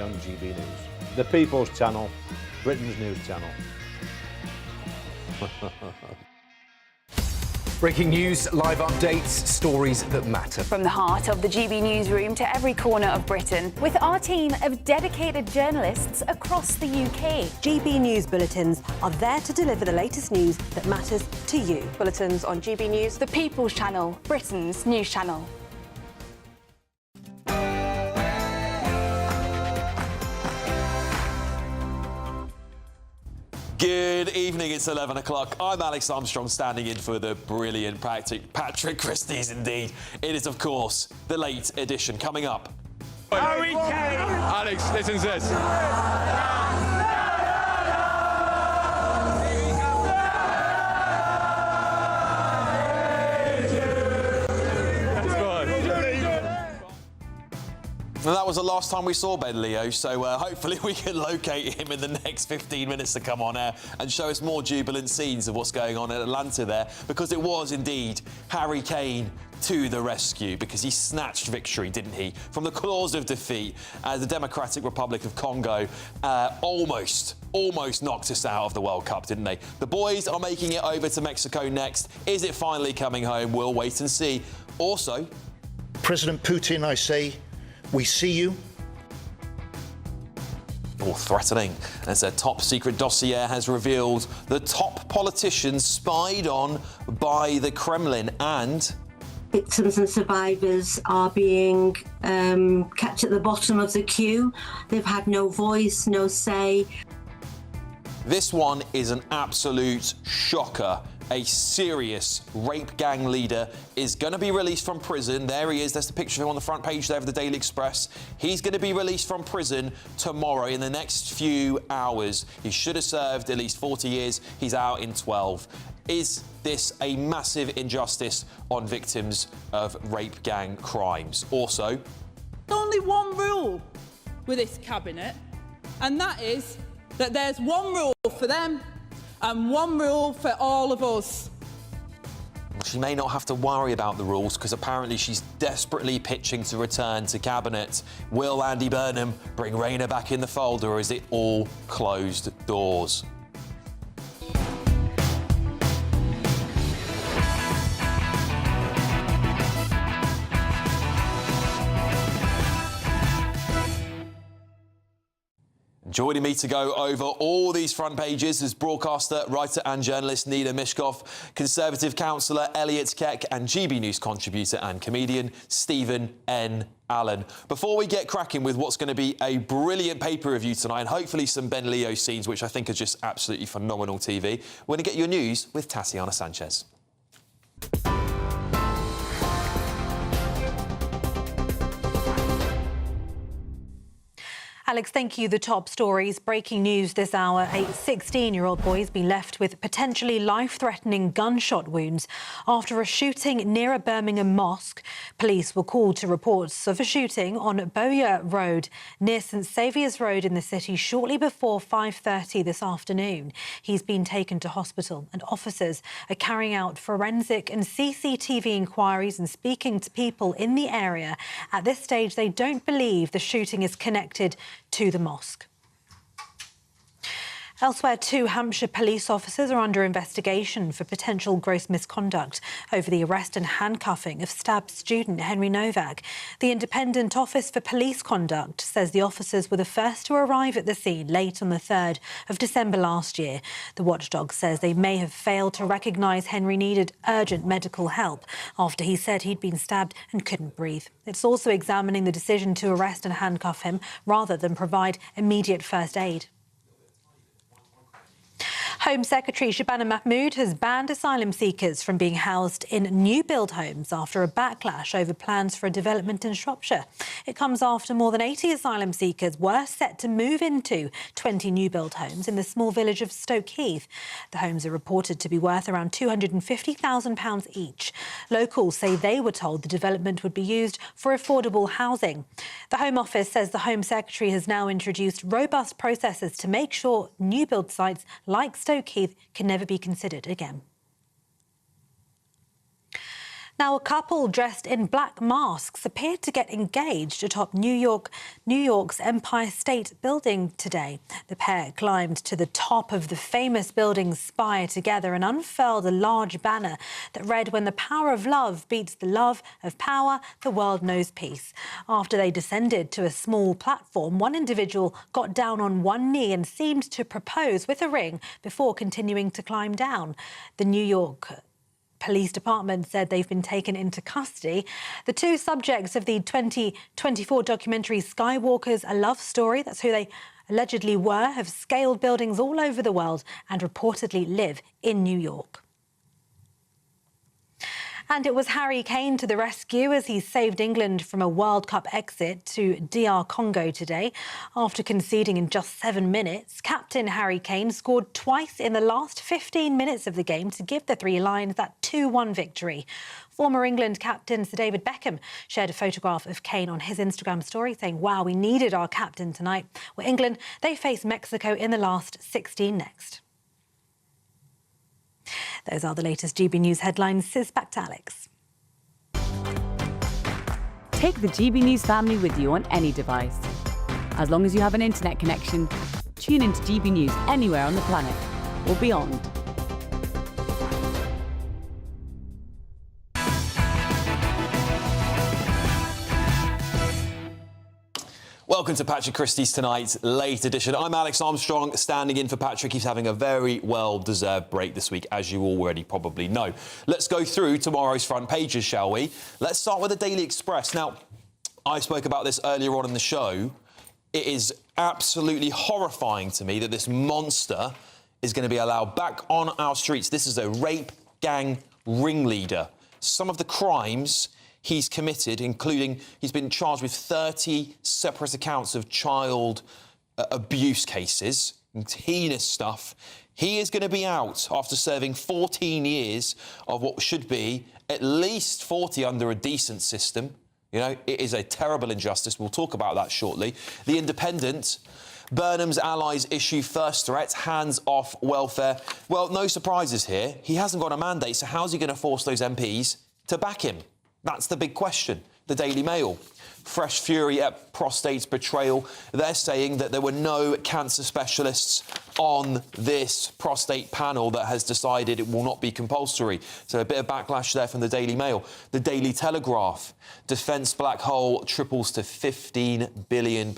On GB News, the People's Channel, Britain's news channel. Breaking news, live updates, stories that matter. From the heart of the GB newsroom to every corner of Britain, with our team of dedicated journalists across the UK. GB News bulletins are there to deliver the latest news that matters to you. Bulletins on GB News, the People's Channel, Britain's news channel. Good evening, it's 11 o'clock. I'm Alex Armstrong, standing in for the brilliant Patrick Christys indeed. It is, of course, the late edition coming up. Harry Kane! Alex, listen to this. And that was the last time we saw Ben Leo, so hopefully we can locate him in the next 15 minutes to come on air and show us more jubilant scenes of what's going on in Atlanta there, because it was indeed Harry Kane to the rescue, because he snatched victory, didn't he, from the claws of defeat as the Democratic Republic of Congo almost knocked us out of the World Cup, didn't they? The boys are making it over to Mexico next. Is it finally coming home? We'll wait and see. Also, President Putin, I say, we see you. All threatening, as a top secret dossier has revealed the top politicians spied on by the Kremlin, and victims and survivors are being kept at the bottom of the queue. They've had no voice, no say. This one is an absolute shocker. A serious rape gang leader is going to be released from prison. There he is. There's the picture of him on the front page there of the Daily Express. He's going to be released from prison tomorrow in the next few hours. He should have served at least 40 years. He's out in 12. Is this a massive injustice on victims of rape gang crimes? Also, there's only one rule with this cabinet, and that is that there's one rule for them and one rule for all of us. she may not have to worry about the rules, because apparently she's desperately pitching to return to cabinet. Will Andy Burnham bring Rayna back in the fold, or is it all closed doors? Joining me to go over all these front pages is broadcaster, writer and journalist Nina Mishkov, Conservative councillor Elliot Keck and GB News contributor and comedian Stephen N. Allen. Before we get cracking with what's going to be a brilliant paper review tonight and hopefully some Ben Leo scenes, which I think are just absolutely phenomenal TV, we're going to get your news with Tatiana Sanchez. Alex, thank you. The top stories. Breaking news this hour. A 16-year-old boy has been left with potentially life-threatening gunshot wounds after a shooting near a Birmingham mosque. Police were called to reports of a shooting on Bowyer Road near St Saviour's Road in the city shortly before 5:30 this afternoon. He's been taken to hospital and officers are carrying out forensic and CCTV inquiries and speaking to people in the area. At this stage, they don't believe the shooting is connected to the mosque. Elsewhere, 2 Hampshire police officers are under investigation for potential gross misconduct over the arrest and handcuffing of stabbed student Henry Novak. The Independent Office for Police Conduct says the officers were the first to arrive at the scene late on the 3rd of December last year. The watchdog says they may have failed to recognise Henry needed urgent medical help after he said he'd been stabbed and couldn't breathe. It's also examining the decision to arrest and handcuff him rather than provide immediate first aid. Home Secretary Shabana Mahmood has banned asylum seekers from being housed in new-build homes after a backlash over plans for a development in Shropshire. It comes after more than 80 asylum seekers were set to move into 20 new-build homes in the small village of Stoke Heath. The homes are reported to be worth around £250,000 each. Locals say they were told the development would be used for affordable housing. The Home Office says the Home Secretary has now introduced robust processes to make sure new-build sites like Stoke Heath can never be considered again. Now, a couple dressed in black masks appeared to get engaged atop New York's Empire State Building today. The pair climbed to the top of the famous building's spire together and unfurled a large banner that read, "When the power of love beats the love of power, the world knows peace." After they descended to a small platform, one individual got down on one knee and seemed to propose with a ring before continuing to climb down. The New York Police Department said they've been taken into custody. The two subjects of the 2024 documentary Skywalker's A Love Story, that's who they allegedly were, have scaled buildings all over the world and reportedly live in New York. And it was Harry Kane to the rescue as he saved England from a World Cup exit to DR Congo today. After conceding in just 7 minutes, captain Harry Kane scored twice in the last 15 minutes of the game to give the Three Lions that 2-1 victory. Former England captain Sir David Beckham shared a photograph of Kane on his Instagram story saying, "Wow, we needed our captain tonight." Well, England, they face Mexico in the last 16 next. Those are the latest GB News headlines. Sis, back to Alex. Take the GB News family with you on any device. As long as you have an internet connection, tune into GB News anywhere on the planet or beyond. Welcome to Patrick Christys tonight's late edition. I'm Alex Armstrong, standing in for Patrick. He's having a very well-deserved break this week, as you already probably know. Let's go through tomorrow's front pages, shall we? Let's start with the Daily Express. Now, I spoke about this earlier on in the show. It is absolutely horrifying to me that this monster is going to be allowed back on our streets. This is a rape gang ringleader. Some of the crimes he's committed, including he's been charged with 30 separate accounts of child abuse cases, heinous stuff. He is going to be out after serving 14 years of what should be at least 40 under a decent system. You know, it is a terrible injustice. We'll talk about that shortly. The Independent: Burnham's allies issue first threat, hands off welfare. Well, no surprises here. He hasn't got a mandate, so how's he going to force those MPs to back him? That's the big question. The Daily Mail: fresh fury at prostate's betrayal. They're saying that there were no cancer specialists on this prostate panel that has decided it will not be compulsory. So a bit of backlash there from the Daily Mail. The Daily Telegraph: defence black hole triples to £15 billion,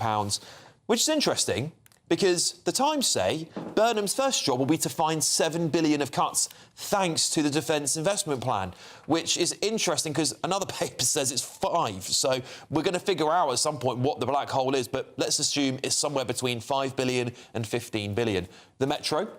which is interesting because the Times say Burnham's first job will be to find £7 billion of cuts thanks to the Defence Investment Plan, which is interesting because another paper says it's 5. So we're going to figure out at some point what the black hole is, but let's assume it's somewhere between £5 billion and £15 billion. The Metro: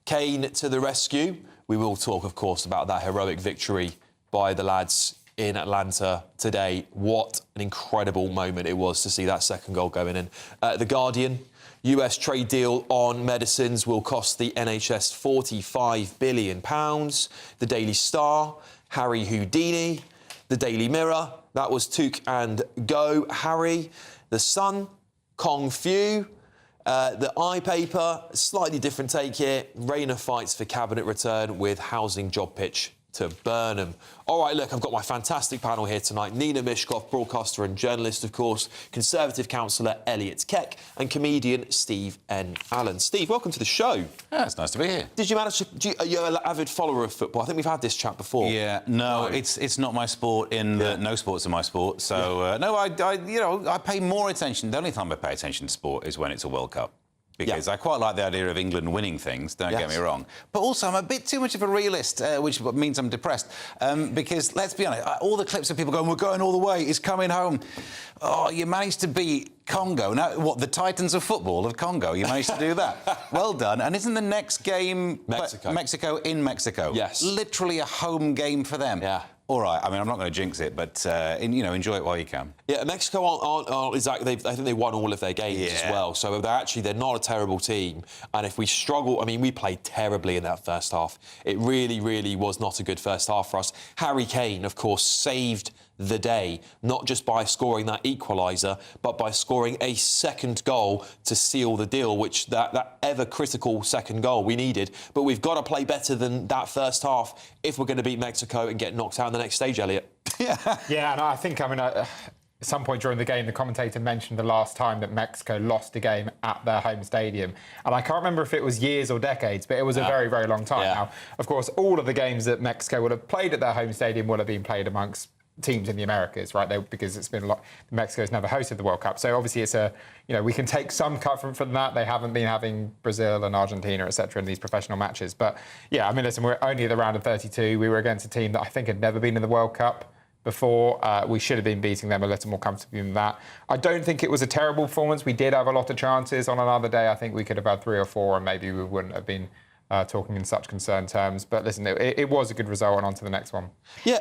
Kane to the rescue. We will talk, of course, about that heroic victory by the lads in Atlanta today. What an incredible moment it was to see that second goal going in. The Guardian: US trade deal on medicines will cost the NHS £45 billion. The Daily Star: Harry Houdini. The Daily Mirror: that was took and go Harry. The Sun: Kong Fu. The iPaper: slightly different take here. Rayner fights for cabinet return with housing job pitch to Burnham. All right, look, I've got my fantastic panel here tonight. Nina Mishkov, broadcaster and journalist, of course, Conservative councillor Elliot Keck, and comedian Steve N. Allen. Steve, welcome to the show. Yeah, it's nice to be here. Did you manage to... You're an avid follower of football. I think we've had this chat before. Yeah, no, it's not my sport in that no sports are my sport. So, no, I pay more attention. The only time I pay attention to sport is when it's a World Cup. Because I quite like the idea of England winning things, don't get me wrong. But also, I'm a bit too much of a realist, which means I'm depressed. Because, let's be honest, all the clips of people going, we're going all the way, it's coming home. Oh, you managed to beat Congo. Now, what, the Titans of football of Congo? You managed to do that. Well done. And isn't the next game... Mexico in Mexico? Yes. Literally a home game for them. Yeah. All right, I mean, I'm not going to jinx it, but, enjoy it while you can. Yeah, Mexico aren't exactly... I think they won all of their games as well. So they're not a terrible team. And if we struggle... I mean, we played terribly in that first half. It really, really was not a good first half for us. Harry Kane, of course, saved the day, not just by scoring that equaliser, but by scoring a second goal to seal the deal, which that ever-critical second goal we needed. But we've got to play better than that first half if we're going to beat Mexico and get knocked out in the next stage, Elliot. Yeah, and I think, at some point during the game, the commentator mentioned the last time that Mexico lost a game at their home stadium. And I can't remember if it was years or decades, but it was a very, very long time. Now, of course, all of the games that Mexico would have played at their home stadium would have been played amongst teams in the Americas, right? Because it's been a lot. Mexico's never hosted the World Cup, so obviously it's we can take some comfort from that. They haven't been having Brazil and Argentina, etc., in these professional matches. But yeah, listen, we're only at the round of 32. We were against a team that I think had never been in the World Cup before. We should have been beating them a little more comfortably than that. I don't think it was a terrible performance. We did have a lot of chances. On another day, I think we could have had 3 or 4, and maybe we wouldn't have been talking in such concerned terms. But listen, it was a good result, and on to the next one. Yeah,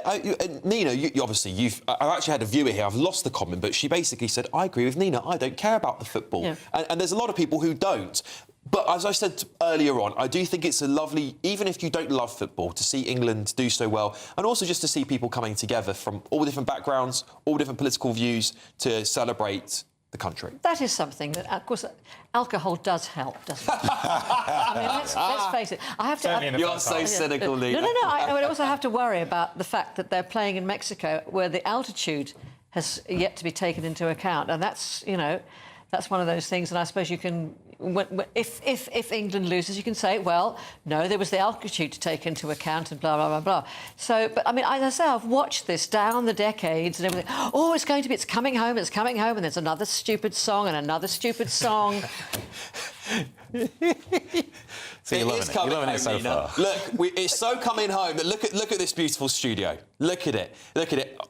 Nina, I've actually had a viewer here, I've lost the comment, but she basically said, I agree with Nina, I don't care about the football. Yeah. And there's a lot of people who don't. But as I said earlier on, I do think it's a lovely, even if you don't love football, to see England do so well, and also just to see people coming together from all different backgrounds, all different political views to celebrate the country. That is something that, of course, alcohol does help, doesn't it? Let's face it. I have to. You're so cynical, Nina. No. I also have to worry about the fact that they're playing in Mexico, where the altitude has yet to be taken into account, and that's that's one of those things. And I suppose you can, if England loses, you can say, well, no, there was the altitude to take into account, and blah blah blah blah. So, but as I say, I've watched this down the decades and everything. Oh, it's coming home, and there's another stupid song and another stupid song. So you're loving it. You're loving it so far. Look, it's so coming home that look at this beautiful studio. Look at it.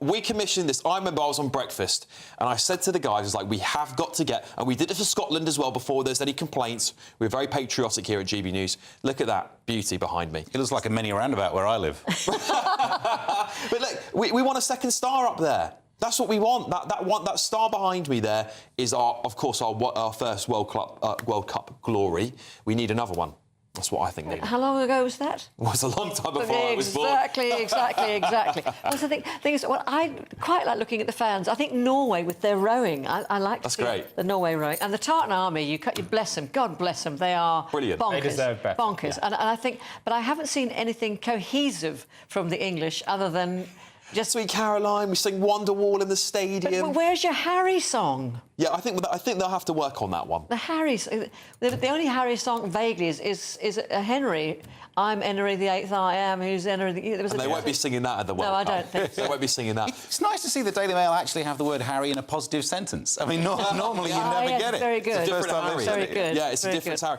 We commissioned this. I remember I was on breakfast and I said to the guys, we have got to get, and we did it for Scotland as well before there's any complaints. We're very patriotic here at GB News. Look at that beauty behind me. It looks like a mini roundabout where I live. But look, we want a second star up there. That's what we want. That star behind me there is our first World Cup glory. We need another one. That's what I think. Nina. How long ago was that? It was a long time before I was born. Exactly. Well, the thing is, I quite like looking at the fans. I think Norway with their rowing. I like to see great. The Norway rowing. And the Tartan Army, you bless them. God bless them. They are brilliant. Bonkers. They deserve better. Bonkers. Yeah. And I think, but I haven't seen anything cohesive from the English other than just Sweet Caroline. We sing Wonderwall in the stadium. But where's your Harry song? Yeah, I think they'll have to work on that one. The only Harry song vaguely is a Henry. I'm Henry VIII. I am who's Henry. They won't be singing that at the World Cup. No, I don't think so. They won't be singing that. It's nice to see the Daily Mail actually have the word Harry in a positive sentence. Normally you never get it. Very good. It's a different Harry. Very good. Yeah, it's a different Harry.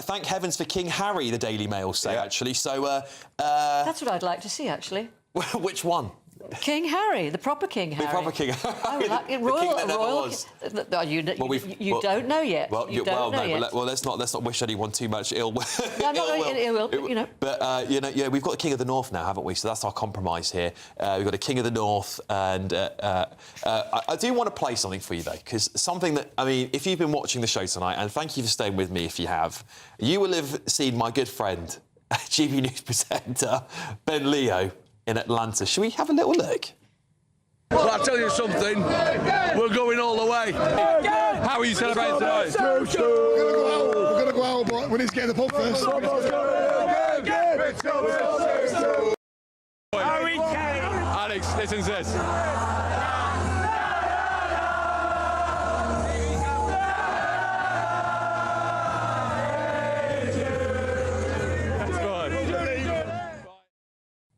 Thank heavens for King Harry, the Daily Mail say, actually. So that's what I'd like to see, actually. Which one? King Harry, the proper King Harry. The proper King Harry. Royal. You don't know yet. Well, let's not wish anyone too much ill will. But we've got the King of the North now, haven't we? So that's our compromise here. We've got a King of the North, and I do want to play something for you though, because something that if you've been watching the show tonight, and thank you for staying with me if you have, you will have seen my good friend, GB News presenter Ben Leo, in Atlanta. Should we have a little look? Well, I'll tell you something. We're going all the way. How are you celebrating tonight? We're going to go out, but we need to get in the pub first. Alex, listen to this.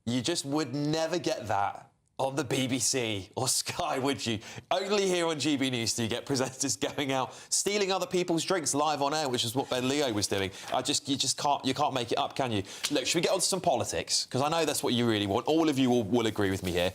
You just would never get that on the BBC or Sky, would you? Only here on GB News do you get presenters going out, stealing other people's drinks live on air, which is what Ben Leo was doing. You can't make it up, can you? Look, should we get on to some politics? Because I know that's what you really want. All of you will agree with me here.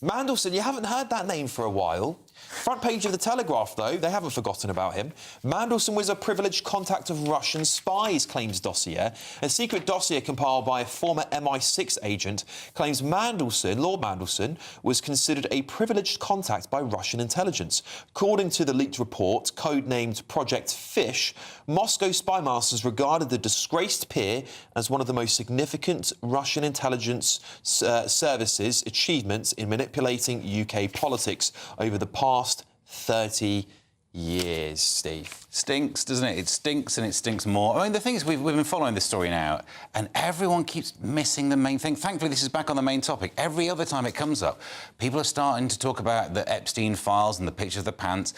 Mandelson, you haven't heard that name for a while. Front page of the Telegraph, though, they haven't forgotten about him. Mandelson was a privileged contact of Russian spies, claims dossier. A secret dossier compiled by a former MI6 agent claims Lord Mandelson, was considered a privileged contact by Russian intelligence. According to the leaked report, codenamed Project Fish, Moscow spy masters regarded the disgraced peer as one of the most significant Russian intelligence services achievements in manipulating UK politics over the past 30 years, Steve. Stinks, doesn't it? It stinks and it stinks more. I mean, the thing is, we've been following this story now, and everyone keeps missing the main thing. Thankfully, this is back on the main topic. Every other time it comes up, people are starting to talk about the Epstein files and the picture of the pants.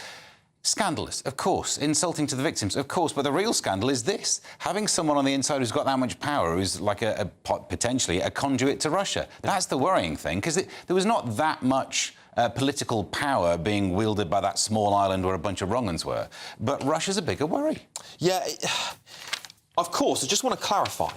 Scandalous, of course. Insulting to the victims, of course. But the real scandal is this. Having someone on the inside who's got that much power, who's like potentially a conduit to Russia. That's the worrying thing, because there was not that much political power being wielded by that small island where a bunch of wrong-uns were. But Russia's a bigger worry. Yeah, of course. I just want to clarify.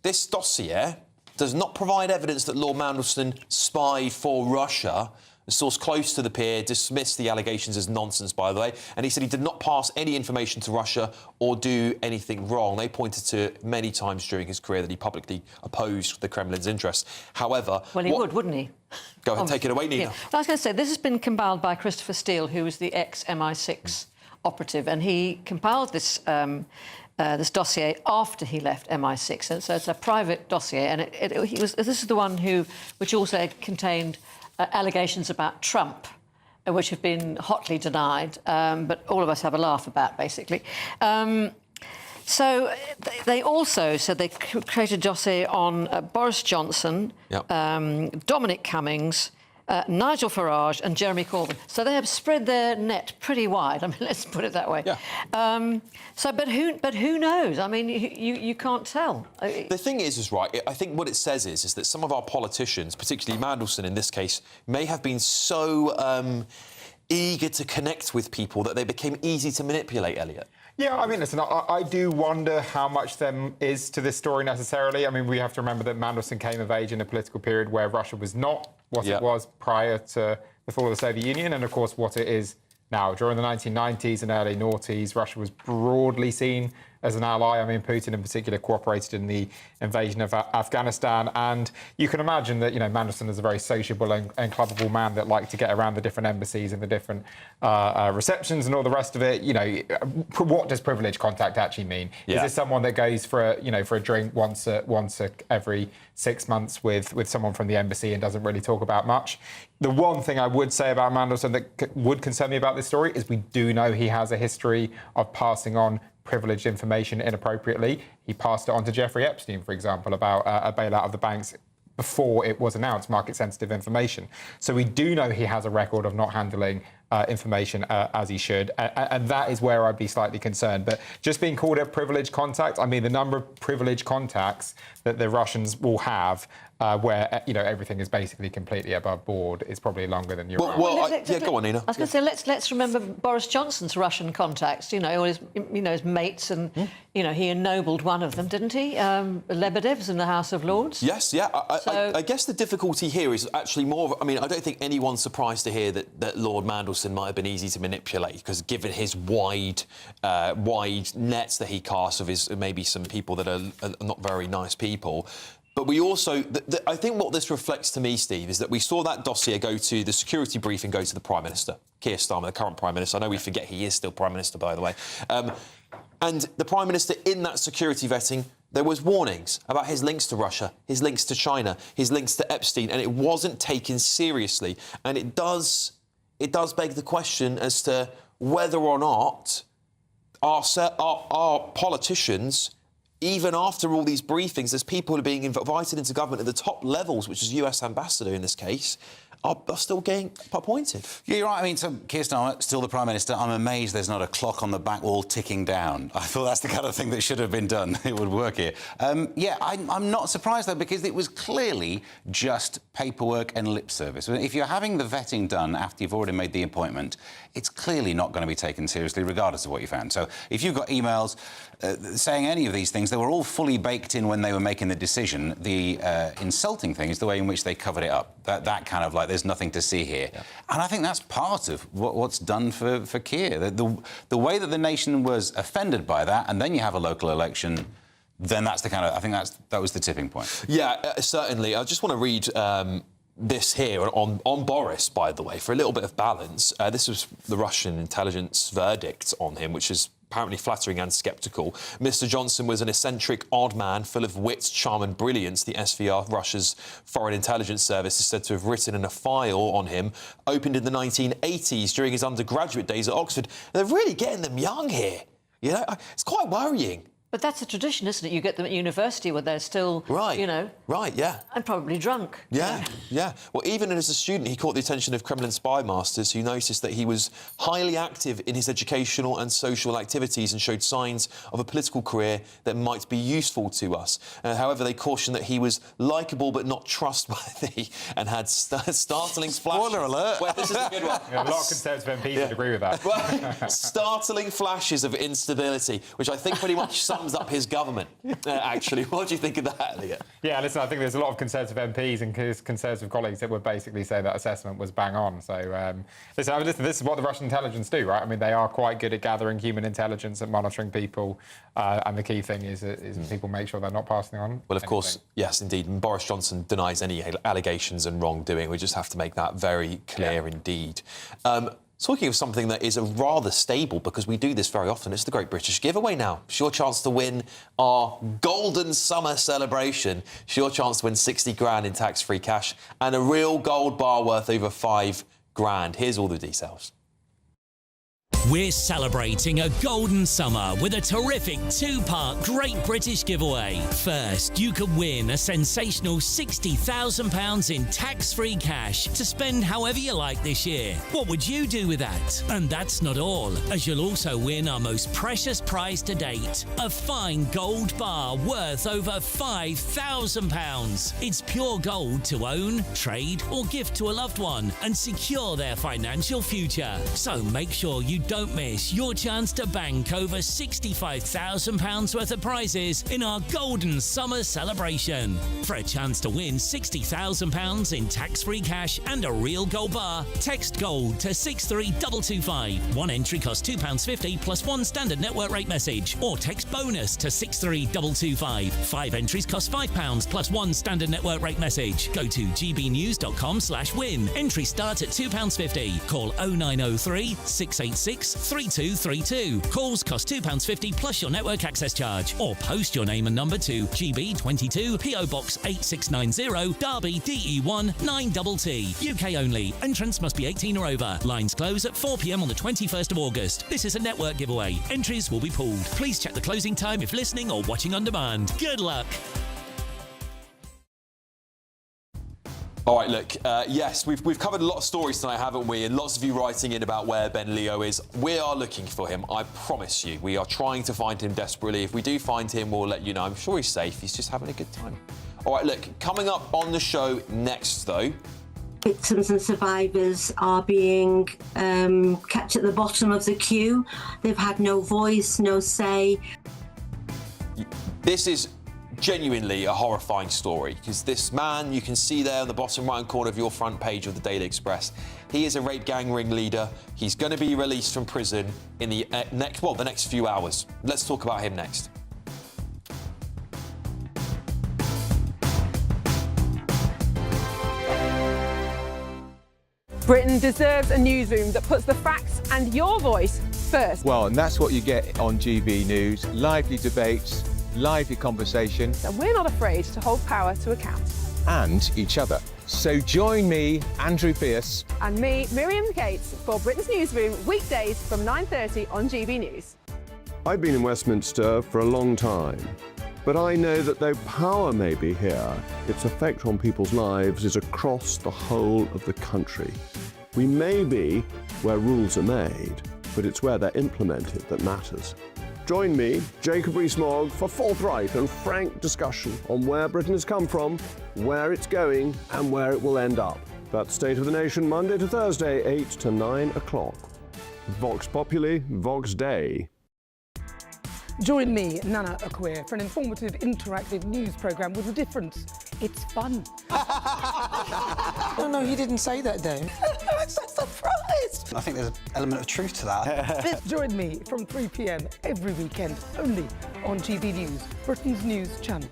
This dossier does not provide evidence that Lord Mandelson spied for Russia. A source close to the peer dismissed the allegations as nonsense, by the way, and he said he did not pass any information to Russia or do anything wrong. They pointed to many times during his career that he publicly opposed the Kremlin's interests. However... Well, he would, wouldn't he? Go ahead, take it away, Nina. Yeah. I was going to say, this has been compiled by Christopher Steele, who was the ex-MI6 operative, and he compiled this this dossier after he left MI6, and so it's a private dossier, and this is the one which also contained allegations about Trump, which have been hotly denied, but all of us have a laugh about, basically. So they also said they created a dossier on Boris Johnson, Dominic Cummings, Nigel Farage and Jeremy Corbyn. So they have spread their net pretty wide. I mean, let's put it that way. Yeah. But who knows? I mean, you can't tell. The thing is right, I think what it says is that some of our politicians, particularly Mandelson in this case, may have been so eager to connect with people that they became easy to manipulate, Elliot. Yeah, I mean, listen, I do wonder how much there is to this story necessarily. I mean, we have to remember that Mandelson came of age in a political period where Russia was not what it was prior to the fall of the Soviet Union, and, of course, what it is now. During the 1990s and early noughties, Russia was broadly seen as an ally. I mean, Putin in particular cooperated in the invasion of Afghanistan. And you can imagine that, Mandelson is a very sociable and clubbable man that liked to get around the different embassies and the different receptions and all the rest of it. What does privileged contact actually mean? Yeah. Is this someone that goes for a drink once every 6 months with someone from the embassy and doesn't really talk about much? The one thing I would say about Mandelson that would concern me about this story is we do know he has a history of passing on privileged information inappropriately. He passed it on to Jeffrey Epstein, for example, about a bailout of the banks before it was announced, market-sensitive information. So we do know he has a record of not handling information as he should, and that is where I'd be slightly concerned. But just being called a privileged contact, I mean, the number of privileged contacts that the Russians will have where, everything is basically completely above board is probably longer than you're right. Go on, Nina. I was going to say, let's remember Boris Johnson's Russian contacts, all his mates, and, he ennobled one of them, didn't he? Lebedev's in the House of Lords. Yes, yeah. I guess the difficulty here is actually more I don't think anyone's surprised to hear that Lord Mandelson might have been easy to manipulate, because given his wide nets that he casts of maybe some people that are not very nice people. But we also, I think what this reflects to me, Steve, is that we saw that dossier go to the security briefing, go to the Prime Minister, Keir Starmer, the current Prime Minister. I know we forget he is still Prime Minister, by the way. And the Prime Minister, in that security vetting, there was warnings about his links to Russia, his links to China, his links to Epstein, and it wasn't taken seriously. And it does beg the question as to whether or not our politicians, even after all these briefings, as people are being invited into government at the top levels, which is US ambassador in this case, are still getting appointed. Yeah, you're right. I mean, so Keir Starmer, still the Prime Minister. I'm amazed there's not a clock on the back wall ticking down. I thought that's the kind of thing that should have been done. It would work here. I'm not surprised, though, because it was clearly just paperwork and lip service. If you're having the vetting done after you've already made the appointment, it's clearly not going to be taken seriously regardless of what you found. So if you've got emails saying any of these things, they were all fully baked in when they were making the decision. The insulting thing is the way in which they covered it up. That kind of like, there's nothing to see here. Yeah. And I think that's part of what's done for Keir. The way that the nation was offended by that, and then you have a local election, then that's the kind of... I think that was the tipping point. Yeah, certainly. I just want to read this here on Boris, by the way, for a little bit of balance. This was the Russian intelligence verdict on him, which is apparently flattering and sceptical. Mr. Johnson was an eccentric, odd man, full of wit, charm and brilliance. The SVR, Russia's Foreign Intelligence Service, is said to have written in a file on him, opened in the 1980s during his undergraduate days at Oxford. And they're really getting them young here. You know, it's quite worrying. But that's a tradition, isn't it? You get them at university where they're still, you know... Right, yeah. And probably drunk. Yeah, yeah. Well, even as a student, he caught the attention of Kremlin spy masters who noticed that he was highly active in his educational and social activities and showed signs of a political career that might be useful to us. However, they cautioned that he was likeable but not trustworthy and had startling flashes... Spoiler alert! Well, this is a good one. Yeah, a lot of Conservative MPs would agree with that. Well, startling flashes of instability, which I think pretty much sums up his government, actually. What do you think of that, Elliot? Yeah, listen, I think there's a lot of Conservative MPs and his Conservative colleagues that would basically say that assessment was bang on. So, listen, this is what the Russian intelligence do, right? I mean, they are quite good at gathering human intelligence and monitoring people, and the key thing is people make sure they're not passing on Well, of course, yes, indeed. And Boris Johnson denies any allegations and wrongdoing. We just have to make that very clear indeed. Talking of something that is a rather stable, because we do this very often, it's the Great British Giveaway now. It's your chance to win our golden summer celebration. It's your chance to win 60 grand in tax-free cash and a real gold bar worth over 5 grand. Here's all the details. We're celebrating a golden summer with a terrific two-part Great British Giveaway. First, you could win a sensational £60,000 in tax-free cash to spend however you like this year. What would you do with that? And that's not all, as you'll also win our most precious prize to date, a fine gold bar worth over £5,000. It's pure gold to own, trade or gift to a loved one and secure their financial future. So make sure you don't miss your chance to bank over £65,000 worth of prizes in our golden summer celebration. For a chance to win £60,000 in tax-free cash and a real gold bar, text GOLD to 63225. One entry costs £2.50 plus one standard network rate message, or text BONUS to 63225. 5 entries cost £5 plus one standard network rate message. Go to gbnews.com/win. Entry start at £2.50. Call 0903 686 3232. Calls cost £2.50 plus your network access charge, or post your name and number to GB22 PO Box 8690 Derby DE1 9TT. UK only. Entrants must be 18 or over. Lines close at 4 p.m. on the 21st of August. This is a network giveaway. Entries will be pooled. Please check the closing time if listening or watching on demand. Good luck. All right, look, yes, we've covered a lot of stories tonight, haven't we? And lots of you writing in about where Ben Leo is. We are looking for him, I promise you. We are trying to find him desperately. If we do find him, we'll let you know. I'm sure he's safe. He's just having a good time. All right, look, coming up on the show next, though... Victims and survivors are being kept at the bottom of the queue. They've had no voice, no say. This is genuinely a horrifying story, because this man, you can see there on the bottom right corner of your front page of the Daily Express, he is a rape gang ringleader. He's going to be released from prison in the next few hours. Let's talk about him next. Britain deserves a newsroom that puts the facts and your voice first. Well, and that's what you get on GB News. Lively debates, lively conversation. And we're not afraid to hold power to account. And each other. So join me, Andrew Pearce. And me, Miriam Gates, for Britain's Newsroom, weekdays from 9:30 on GB News. I've been in Westminster for a long time, but I know that though power may be here, its effect on people's lives is across the whole of the country. We may be where rules are made, but it's where they're implemented that matters. Join me, Jacob Rees-Mogg, for forthright and frank discussion on where Britain has come from, where it's going, and where it will end up. That's State of the Nation, Monday to Thursday, 8 to 9 o'clock. Vox Populi, Vox Dei. Join me, Nana Akwe, for an informative, interactive news programme with a difference. It's fun. No, he didn't say that, Dave. I'm so surprised. I think there's an element of truth to that. Join me from 3 p.m. every weekend, only on GB News, Britain's news channel.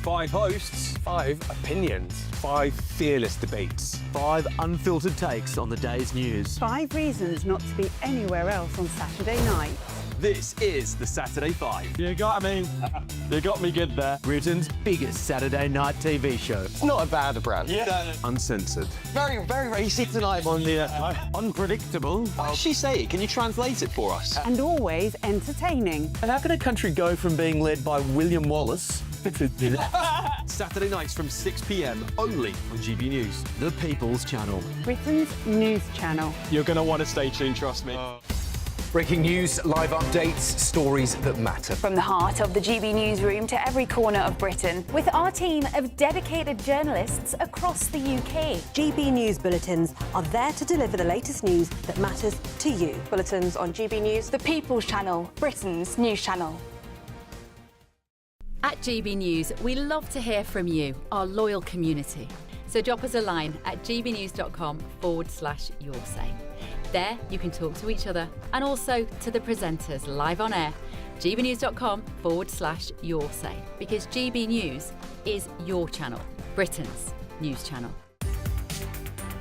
5 hosts, 5 opinions, 5 fearless debates, 5 unfiltered takes on the day's news. 5 reasons not to be anywhere else on Saturday night. This is the Saturday 5. You got me. You got me good there. Britain's biggest Saturday night TV show. It's not a bad brand. Yeah. Uncensored. Very, very racist tonight. On the unpredictable. What did she say? Can you translate it for us? And always entertaining. And how can a country go from being led by William Wallace Saturday nights from 6 p.m. only on GB News, the People's Channel. Britain's news channel. You're going to want to stay tuned, trust me. Breaking news, live updates, stories that matter. From the heart of the GB newsroom to every corner of Britain, with our team of dedicated journalists across the UK. GB News bulletins are there to deliver the latest news that matters to you. Bulletins on GB News, the People's Channel, Britain's news channel. At GB News, we love to hear from you, our loyal community. So drop us a line at gbnews.com/yoursay. There you can talk to each other and also to the presenters live on air. gbnews.com/yoursay, because GB News is your channel, Britain's news channel.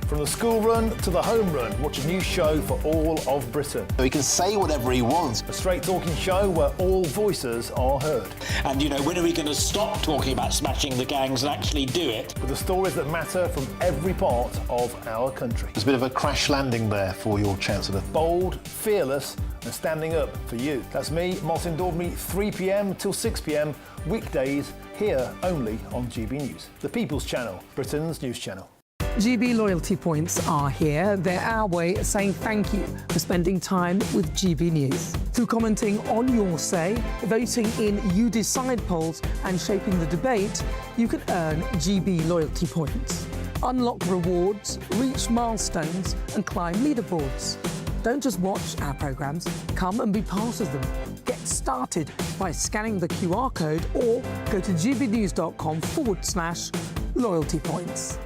From the school run to the home run, watch a new show for all of Britain. He can say whatever he wants. A straight talking show where all voices are heard. And, you know, when are we going to stop talking about smashing the gangs and actually do it? With the stories that matter from every part of our country. There's a bit of a crash landing there for your Chancellor. Bold, fearless and standing up for you. That's me, Martin Daubney, 3 p.m. till 6 p.m. weekdays, here only on GB News. The People's Channel, Britain's news channel. GB loyalty points are here. They're our way of saying thank you for spending time with GB News. Through commenting on Your Say, voting in You Decide polls and shaping the debate, you can earn GB loyalty points. Unlock rewards, reach milestones and climb leaderboards. Don't just watch our programmes, come and be part of them. Get started by scanning the QR code or go to gbnews.com/loyalty points.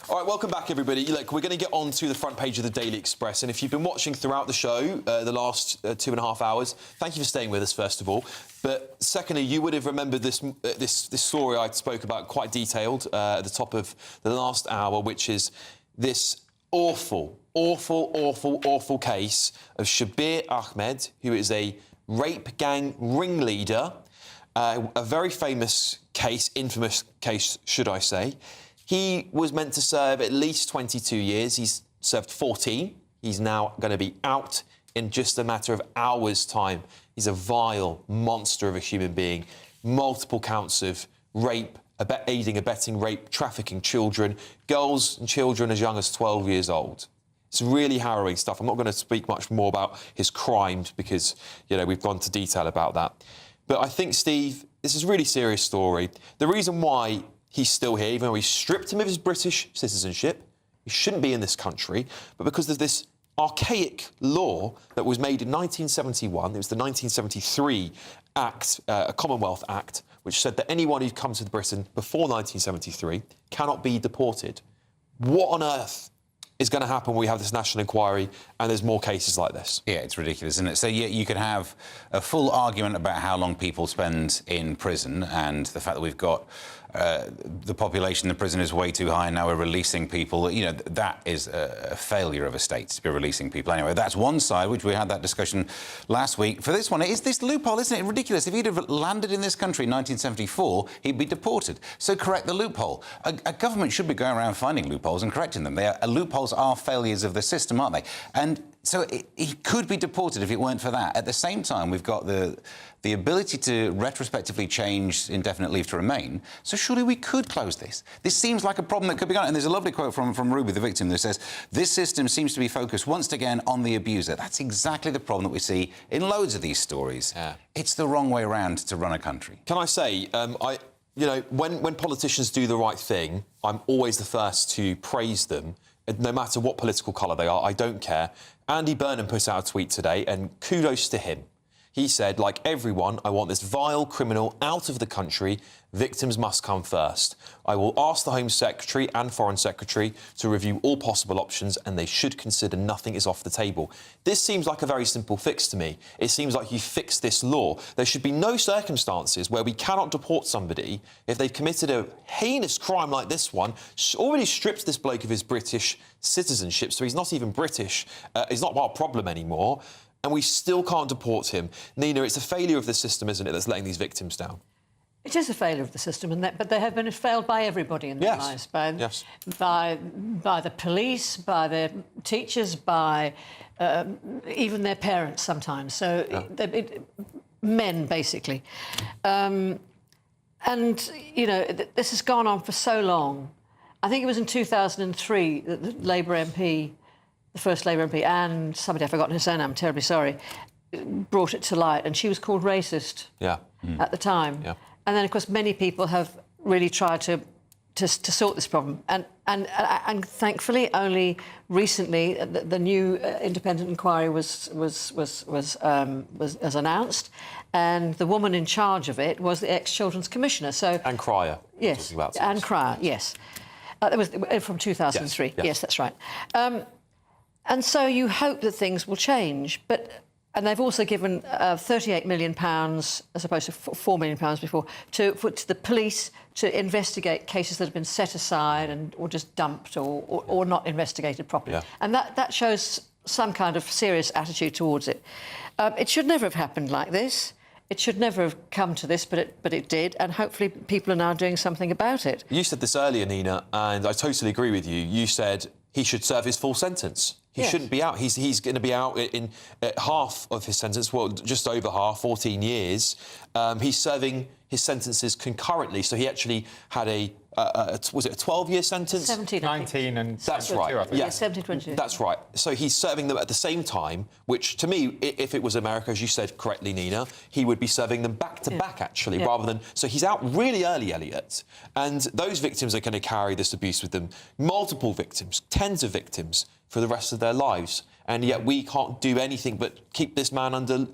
All right, welcome back, everybody. Look, we're going to get on to the front page of the Daily Express, and if you've been watching throughout the show the last 2.5 hours, thank you for staying with us, first of all. But secondly, you would have remembered this story I spoke about, quite detailed, at the top of the last hour, which is this awful case of Shabir Ahmed, who is a rape gang ringleader, a very famous case, infamous case, should I say. He was meant to serve at least 22 years. He's served 14. He's now going to be out in just a matter of hours' time. He's a vile monster of a human being. Multiple counts of rape, aiding, abetting rape, trafficking children, girls and children as young as 12 years old. It's really harrowing stuff. I'm not going to speak much more about his crimes because, you know, we've gone into detail about that. But I think, Steve, this is a really serious story. The reason why he's still here, even though we stripped him of his British citizenship, he shouldn't be in this country, but because of this archaic law that was made in 1971, it was the 1973 Act, a Commonwealth Act, which said that anyone who'd come to Britain before 1973 cannot be deported. What on earth is going to happen when we have this national inquiry and there's more cases like this? Yeah, it's ridiculous, isn't it? So you could have a full argument about how long people spend in prison and the fact that we've got the population in the prison is way too high and now we're releasing people. You know, that is a failure of a state to be releasing people. Anyway, that's one side, which we had that discussion last week. For this one, it is this loophole, isn't it? Ridiculous. If he'd have landed in this country in 1974, he'd be deported. So correct the loophole. A government should be going around finding loopholes and correcting them. Loopholes are failures of the system, aren't they? And so he could be deported if it weren't for that. At the same time, we've got the ability to retrospectively change indefinite leave to remain. So surely we could close this. This seems like a problem that could be gone. And there's a lovely quote from Ruby, the victim, that says, "This system seems to be focused once again on the abuser." That's exactly the problem that we see in loads of these stories. Yeah. It's the wrong way around to run a country. Can I say, You know, when politicians do the right thing, I'm always the first to praise them, no matter what political colour they are. I don't care. Andy Burnham put out a tweet today, and kudos to him. He said, like everyone, I want this vile criminal out of the country. Victims must come first. I will ask the Home Secretary and Foreign Secretary to review all possible options, and they should consider nothing is off the table. This seems like a very simple fix to me. It seems like you fixed this law. There should be no circumstances where we cannot deport somebody if they've committed a heinous crime like this one, already stripped this bloke of his British citizenship, so he's not even British. He's not our problem anymore. And we still can't deport him. Nina, it's a failure of the system, isn't it, that's letting these victims down? It is a failure of the system, but they have been failed by everybody in their lives. By the police, by their teachers, by even their parents sometimes. So men, basically. And, you know, this has gone on for so long. I think it was in 2003 that the Labour MP... the first Labour MP, and somebody, I've forgotten her surname, I'm terribly sorry, brought it to light, and she was called racist at the time. Yeah. And then, of course, many people have really tried to sort this problem. And thankfully, only recently, the new independent inquiry was announced, and the woman in charge of it was the ex-Children's Commissioner. So Anne Cryer. Yes, Anne Cryer, yes. That was from 2003. Yes, that's right. And so you hope that things will change, and they've also given £38 million, as opposed to £4 million before, to the police to investigate cases that have been set aside or just dumped or not investigated properly. Yeah. And that shows some kind of serious attitude towards it. It should never have happened like this. It should never have come to this, but it did, and hopefully people are now doing something about it. You said this earlier, Nina, and I totally agree with you. You said he should serve his full sentence. He shouldn't be out. He's going to be out in half of his sentence, well, just over half, 14 years. He's serving his sentences concurrently, so he actually had was it a 12-year sentence? 17, 19 and... That's right. Yeah, 17, 20. That's right. So he's serving them at the same time, which, to me, if it was America, as you said correctly, Nina, he would be serving them back-to-back, actually, rather than... So he's out really early, Elliot, and those victims are going to carry this abuse with them. Multiple victims, tens of victims, for the rest of their lives. And yet we can't do anything but keep this man under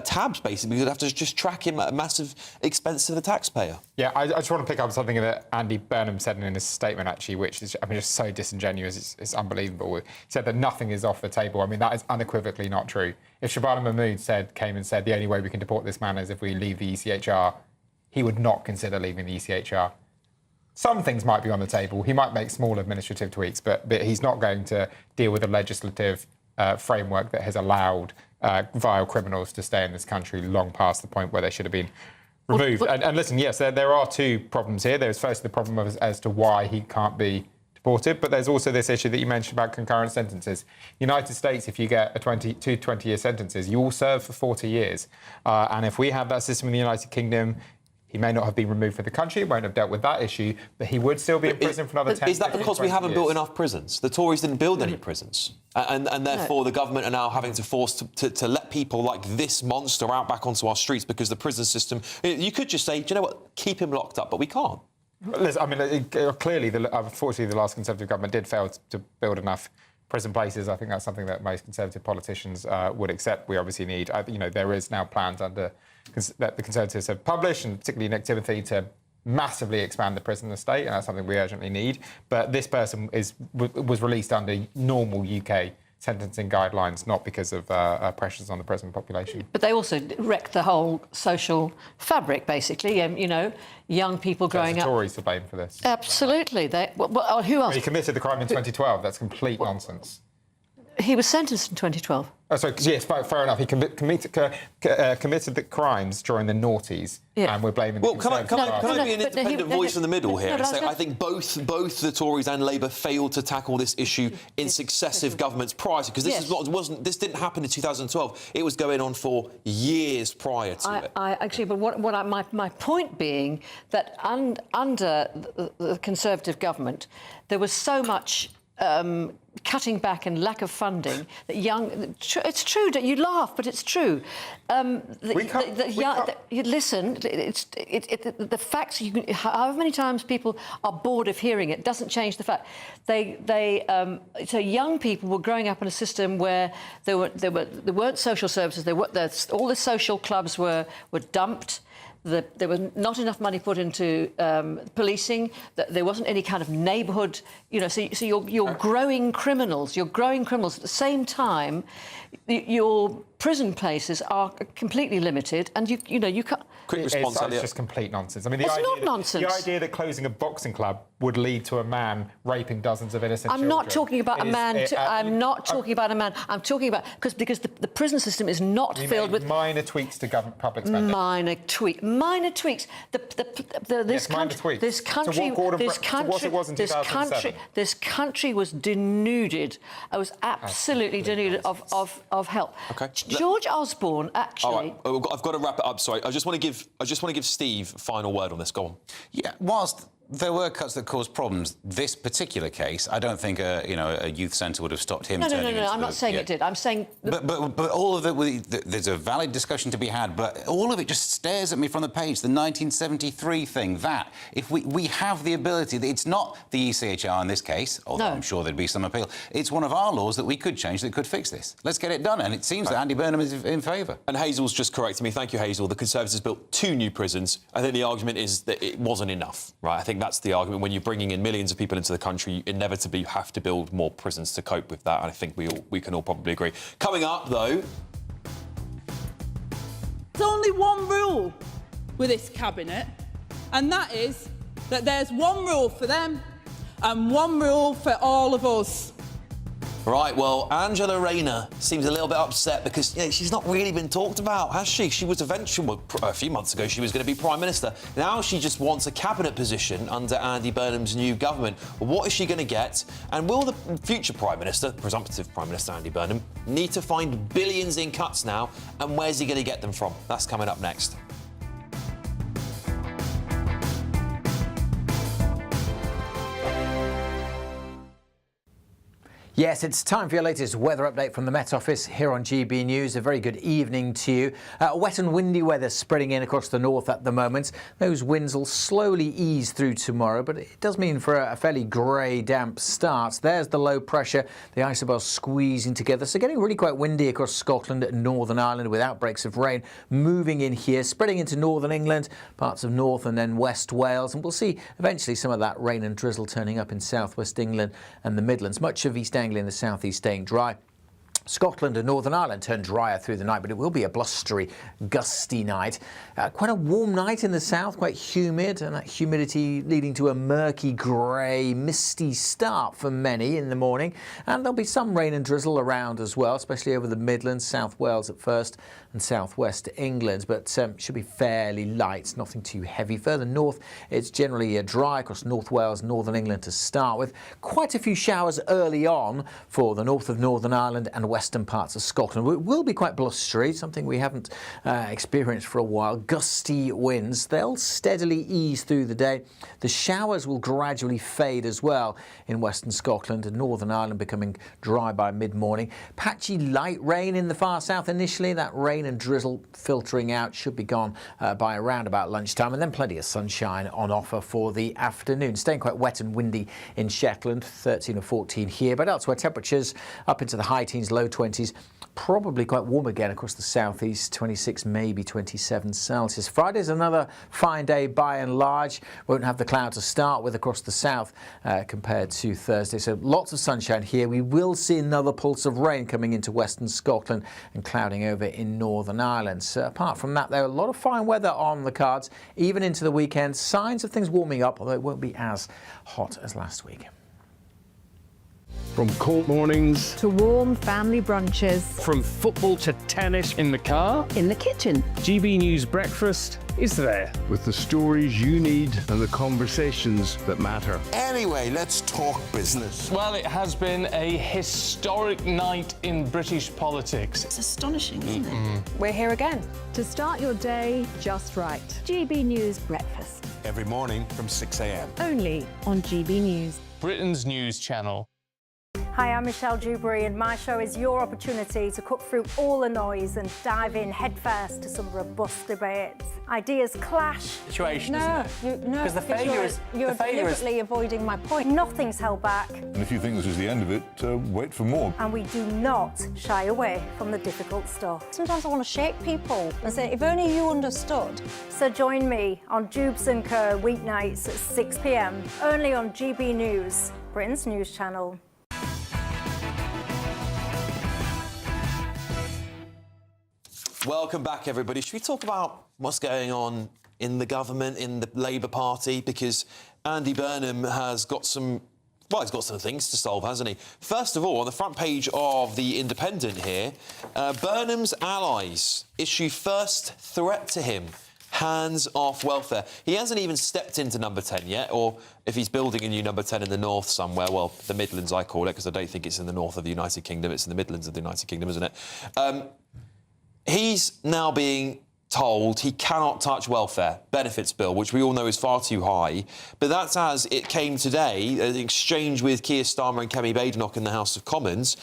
tabs, basically. We'd have to just track him at a massive expense to the taxpayer. Yeah, I just want to pick up something that Andy Burnham said in his statement, actually, which is, I mean, just so disingenuous. It's unbelievable. He said that nothing is off the table. I mean, that is unequivocally not true. If Shabana Mahmood came and said the only way we can deport this man is if we leave the ECHR, he would not consider leaving the ECHR. Some things might be on the table. He might make small administrative tweaks, but he's not going to deal with a legislative framework that has allowed vile criminals to stay in this country long past the point where they should have been removed. And listen, yes, there are two problems here. There's first the problem as to why he can't be deported, but there's also this issue that you mentioned about concurrent sentences. United States, if you get two 20-year sentences, you will serve for 40 years. And if we have that system in the United Kingdom, he may not have been removed from the country, won't have dealt with that issue, but he would still be in prison for another 10 years. Is that because we haven't built enough prisons? The Tories didn't build any prisons. And therefore the government are now having to force to let people like this monster out back onto our streets because the prison system... You could just say, do you know what, keep him locked up, but we can't. Listen, I mean, clearly, unfortunately, the last Conservative government did fail to build enough prison places. I think that's something that most Conservative politicians would accept. We obviously need... there is now plans that the Conservatives have published, and particularly Nick Timothy, to massively expand the prison estate, and that's something we urgently need. But this person was released under normal UK sentencing guidelines, not because of pressures on the prison population. But they also wrecked the whole social fabric, basically. Young people growing up... Tories to blame for this. Absolutely. Who else? He committed the crime in 2012. That's complete nonsense. He was sentenced in 2012. Oh, sorry, yes, fair enough. He committed the crimes during the noughties, and we're blaming the Conservative Can I be an independent voice in the middle here and say I think both the Tories and Labour failed to tackle this issue in successive governments prior to, because this didn't happen in 2012. It was going on for years prior to it. But my point being that under the Conservative government, there was so much cutting back and lack of funding, that it's true that you laugh, but it's true. Listen, the facts. However many times people are bored of hearing it, doesn't change the fact. So young people were growing up in a system where there weren't social services. All the social clubs were dumped. There was not enough money put into policing. There wasn't any kind of neighbourhood, So you're growing criminals. You're growing criminals at the same time. Your prison places are completely limited, and you can't. Quick response, It's just complete nonsense. I mean, It's not nonsense. The idea that closing a boxing club would lead to a man raping dozens of innocent children. I'm not talking about a man. I'm not talking about a man. I'm talking about because the prison system is not filled with minor tweaks to government public spending. Minor tweaks. Minor tweaks. This country. This country was denuded. I was absolutely denuded of help. Okay. George Osborne actually. All right, I've got to wrap it up. Sorry, I just want to give Steve a final word on this. Go on. Yeah, whilst there were cuts that caused problems, this particular case, I don't think a youth centre would have stopped him. No. I'm not saying it did. I'm saying. But all of it, there's a valid discussion to be had. But all of it just stares at me from the page. The 1973 thing. That if we have the ability, it's not the ECHR in this case, although I'm sure there'd be some appeal. It's one of our laws that we could change that could fix this. Let's get it done. And it seems that Andy Burnham is in favour. And Hazel's just corrected me. Thank you, Hazel. The Conservatives built 2 new prisons. I think the argument is that it wasn't enough, right? I think that's the argument. When you're bringing in millions of people into the country, inevitably you have to build more prisons to cope with that. And I think we can all probably agree. Coming up, though... There's only one rule with this cabinet, and that is that there's one rule for them and one rule for all of us. Right, well, Angela Rayner seems a little bit upset because she's not really been talked about, has she? She was eventually, a few months ago, she was going to be Prime Minister. Now she just wants a cabinet position under Andy Burnham's new government. Well, what is she going to get? And will the future Prime Minister, presumptive Prime Minister Andy Burnham, need to find billions in cuts now? And where's he going to get them from? That's coming up next. Yes, it's time for your latest weather update from the Met Office here on GB News. A very good evening to you. Wet and windy weather spreading in across the north at the moment. Those winds will slowly ease through tomorrow, but it does mean for a fairly grey, damp start. There's the low pressure, the isobels squeezing together. So getting really quite windy across Scotland and Northern Ireland with outbreaks of rain moving in here, spreading into northern England, parts of North and then West Wales. And we'll see eventually some of that rain and drizzle turning up in southwest England and the Midlands. Much of East Anglia in the southeast staying dry. Scotland and Northern Ireland turn drier through the night, but it will be a blustery, gusty night. Quite a warm night in the south, quite humid, and that humidity leading to a murky, grey, misty start for many in the morning. And there'll be some rain and drizzle around as well, especially over the Midlands, South Wales at first, and southwest England, but should be fairly light, nothing too heavy. Further north, it's generally dry across North Wales, Northern England to start with. Quite a few showers early on for the north of Northern Ireland and western parts of Scotland. It will be quite blustery, something we haven't experienced for a while. Gusty winds, they'll steadily ease through the day. The showers will gradually fade as well in western Scotland and Northern Ireland, becoming dry by mid-morning. Patchy light rain in the far south initially. That rain and drizzle filtering out should be gone by around about lunchtime, and then plenty of sunshine on offer for the afternoon. Staying quite wet and windy in Shetland, 13 or 14 here, but elsewhere temperatures up into the high teens, low 20s. Probably quite warm again across the southeast, 26, maybe 27 Celsius. Friday's another fine day by and large. Won't have the cloud to start with across the south compared to Thursday. So lots of sunshine here. We will see another pulse of rain coming into western Scotland and clouding over in Northern Ireland. So apart from that, there are a lot of fine weather on the cards, even into the weekend. Signs of things warming up, although it won't be as hot as last week. From cold mornings to warm family brunches. From football to tennis in the car. In the kitchen. GB News Breakfast is there. With the stories you need and the conversations that matter. Anyway, let's talk business. Well, it has been a historic night in British politics. It's astonishing, isn't it? We're here again to start your day just right. GB News Breakfast. Every morning from 6 a.m. Only on GB News. Britain's news channel. Hi, I'm Michelle Dewberry, and my show is your opportunity to cut through all the noise and dive in headfirst to some robust debates. Ideas clash. Situation, No, Because the failure is... You're deliberately avoiding my point. Nothing's held back, And if you think this is the end of it, wait for more. and we do not shy away from the difficult stuff. Sometimes I want to shake people and say, if only you understood. So join me on Jubes & Co. weeknights at 6 p.m, only on GB News, Britain's news channel. Welcome back, everybody. Should we talk about what's going on in the government, in the Labour Party? Because Andy Burnham has got some... Well, he's got some things to solve, hasn't he? First of all, on the front page of The Independent here, Burnham's allies issue first threat to him. Hands off welfare. He hasn't even stepped into number 10 yet, or if he's building a new number 10 in the north somewhere, well, the Midlands I call it, because I don't think it's in the north of the United Kingdom, it's in the Midlands of the United Kingdom, isn't it? He's now being told he cannot touch welfare benefits bill, which we all know is far too high. But that's as it came today, an exchange with Keir Starmer and Kemi Badenoch in the House of Commons,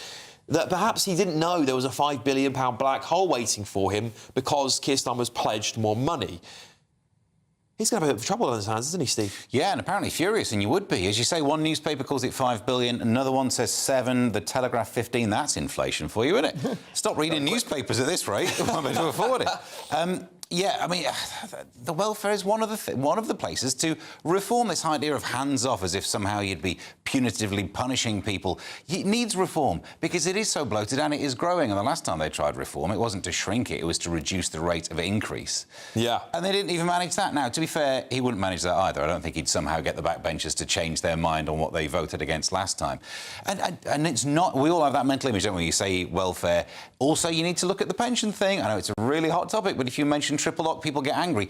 that perhaps he didn't know there was a £5 billion black hole waiting for him because Keir Starmer's pledged more money. He's going to have a bit of trouble on his hands, isn't he, Steve? Yeah, and apparently furious, and you would be. As you say, one newspaper calls it 5 billion, another one says 7, the Telegraph 15. That's inflation for you, isn't it? Stop reading newspapers at this rate. We won't be able to afford it. Yeah, I mean, the welfare is one of the places to reform this idea of hands-off, as if somehow you'd be punitively punishing people. It needs reform because it is so bloated and it is growing. And the last time they tried reform, it wasn't to shrink it, it was to reduce the rate of increase. Yeah. And they didn't even manage that. Now, to be fair, he wouldn't manage that either. I don't think he'd somehow get the backbenchers to change their mind on what they voted against last time. And it's not... We all have that mental image, don't we? You say welfare. Also, you need to look at the pension thing. I know it's a really hot topic, but if you mention triple lock, people get angry.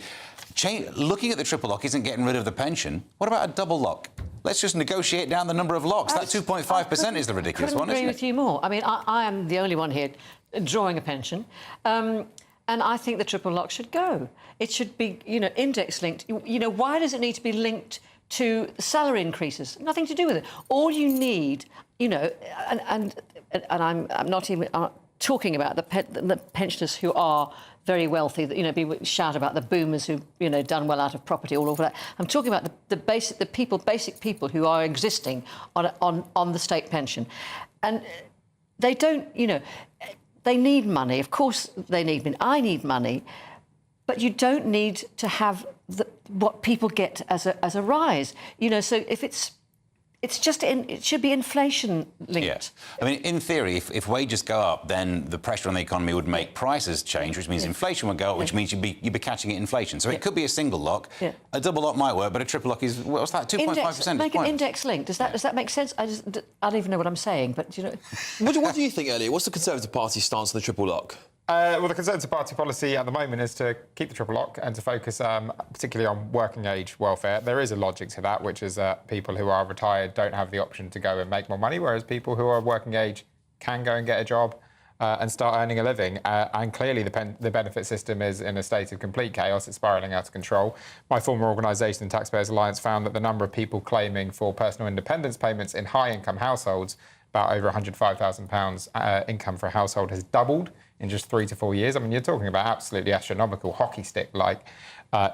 Looking at the triple lock isn't getting rid of the pension. What about a double lock? Let's just negotiate down the number of locks. That 2.5% is the ridiculous one, isn't it? I couldn't agree with you more. I mean, I am the only one here drawing a pension. And I think the triple lock should go. It should be, index linked. Why does it need to be linked to salary increases? Nothing to do with it. All you need, and I'm not even talking about the pensioners who are very wealthy, people shout about the boomers who've, done well out of property, all over that. I'm talking about the basic people who are existing on the state pension. And they don't, they need money. Of course they need money. I need money. But you don't need to have what people get as a rise. So if it should be inflation linked. Yes. I mean, in theory, if wages go up, then the pressure on the economy would make prices change, which means inflation would go up, which means you'd be catching it in inflation. So it could be a single lock. A double lock might work, but a triple lock is, what's that, 2.5%? Make it index linked. Does that make sense? I don't even know what I'm saying, but, What do you think, Elliot? What's the Conservative Party's stance on the triple lock? Well, the Conservative Party policy at the moment is to keep the triple lock and to focus particularly on working age welfare. There is a logic to that, which is that people who are retired don't have the option to go and make more money, whereas people who are working age can go and get a job and start earning a living. And clearly the benefit system is in a state of complete chaos. It's spiralling out of control. My former organisation, the Taxpayers Alliance, found that the number of people claiming for personal independence payments in high-income households, about over £105,000 income for a household, has doubled in just 3 to 4 years. I mean, you're talking about absolutely astronomical hockey stick-like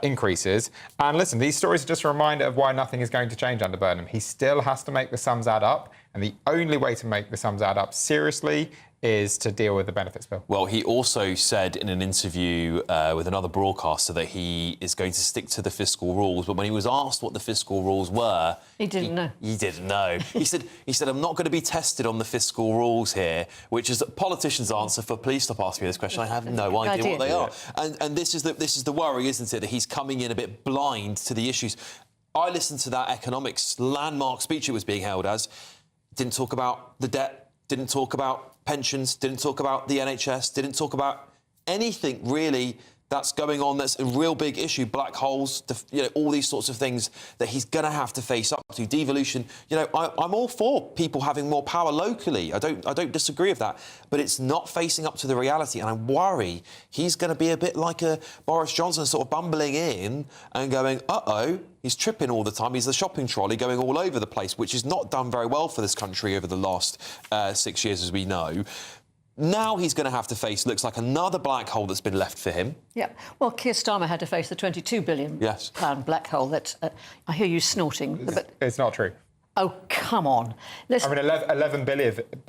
increases. And listen, these stories are just a reminder of why nothing is going to change under Burnham. He still has to make the sums add up, and the only way to make the sums add up seriously is to deal with the benefits bill. Well, he also said in an interview with another broadcaster that he is going to stick to the fiscal rules. But when he was asked what the fiscal rules were... He didn't know. He didn't know. He said, I'm not going to be tested on the fiscal rules here, which is a politician's answer for please stop asking me this question. I have no idea what they are. And this is the worry, isn't it, that he's coming in a bit blind to the issues. I listened to that economics landmark speech it was being held as. Didn't talk about the debt, didn't talk about pensions, didn't talk about the NHS, didn't talk about anything really that's going on, that's a real big issue. Black holes, all these sorts of things that he's going to have to face up to. Devolution, I'm all for people having more power locally. I don't disagree with that. But it's not facing up to the reality. And I worry he's going to be a bit like a Boris Johnson, sort of bumbling in and going, uh-oh, he's tripping all the time. He's the shopping trolley going all over the place, which is not done very well for this country over the last 6 years, as we know. Now he's going to have to face, looks like, another black hole that's been left for him. Yeah. Well, Keir Starmer had to face the £22 billion black hole that... I hear you snorting. But it's not true. Oh, come on. Listen. I mean,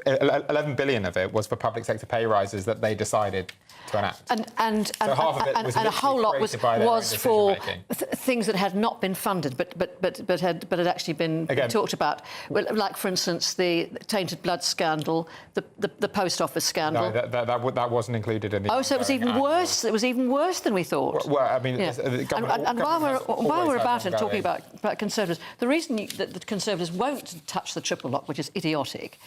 11 billion of it was for public sector pay rises that they decided to enact. And half of it was a whole lot was for things that had not been funded, but had actually been talked about. Like, for instance, the tainted blood scandal, the post office scandal. No, that wasn't included in the... Oh, so it was even worse. It was even worse than we thought. Well, I mean... Yeah. And while we're about it, talking about Conservatives, the reason that the Conservatives won't touch the triple lock, which is idiotic,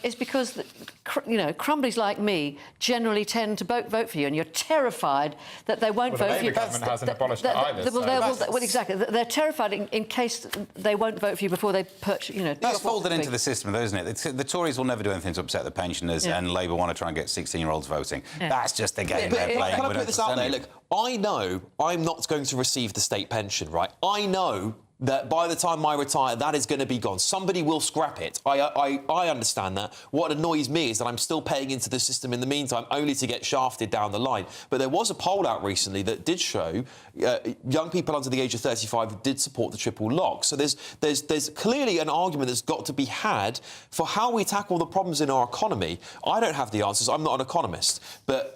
is because, crumblies like me generally tend to vote for you, and you're terrified that they won't vote for you. The Labour government hasn't abolished it either. Well, exactly. They're terrified in case they won't vote for you before they purchase, That's folded into the system, though, isn't it? The Tories will never do anything to upset the pensioners, and Labour want to try and get 16-year-olds voting. Yeah. That's just the game they're playing. Can I put this out there? Look, I know I'm not going to receive the state pension, right? I know that by the time I retire, that is going to be gone. Somebody will scrap it. I understand that. What annoys me is that I'm still paying into the system in the meantime, only to get shafted down the line. But there was a poll out recently that did show young people under the age of 35 did support the triple lock. So there's clearly an argument that's got to be had for how we tackle the problems in our economy. I don't have the answers. I'm not an economist. But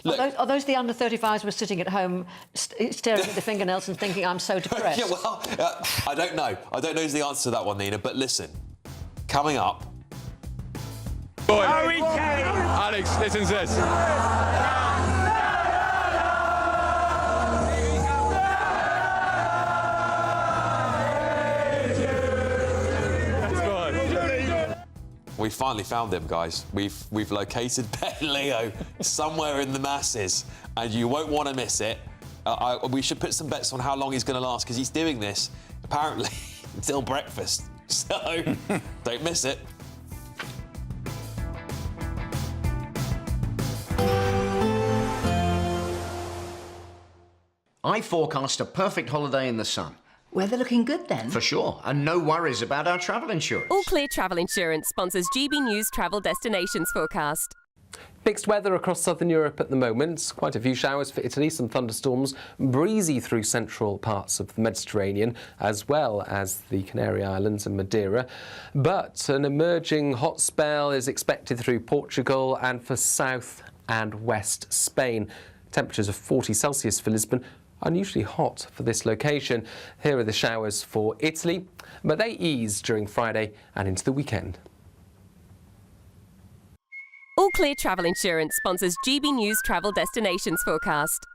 look, are those the under 35s who are sitting at home staring at the fingernails and thinking, I'm so depressed? Yeah, well, I don't know. I don't know is the answer to that one, Nina. But listen, coming up... Harry Kane! Alex, listen to this. We finally found him, guys. We've located Ben Leo somewhere in the masses, and you won't want to miss it. We should put some bets on how long he's going to last, because he's doing this, apparently, until breakfast. So, don't miss it. I forecast a perfect holiday in the sun. Weather looking good then? For sure, and no worries about our travel insurance. All Clear Travel Insurance sponsors GB News Travel Destinations Forecast. Mixed weather across southern Europe at the moment. Quite a few showers for Italy, some thunderstorms, breezy through central parts of the Mediterranean, as well as the Canary Islands and Madeira. But an emerging hot spell is expected through Portugal and for south and west Spain. Temperatures of 40 Celsius for Lisbon. Unusually hot for this location. Here are the showers for Italy, but they ease during Friday and into the weekend. All Clear Travel Insurance sponsors GB News Travel Destinations Forecast.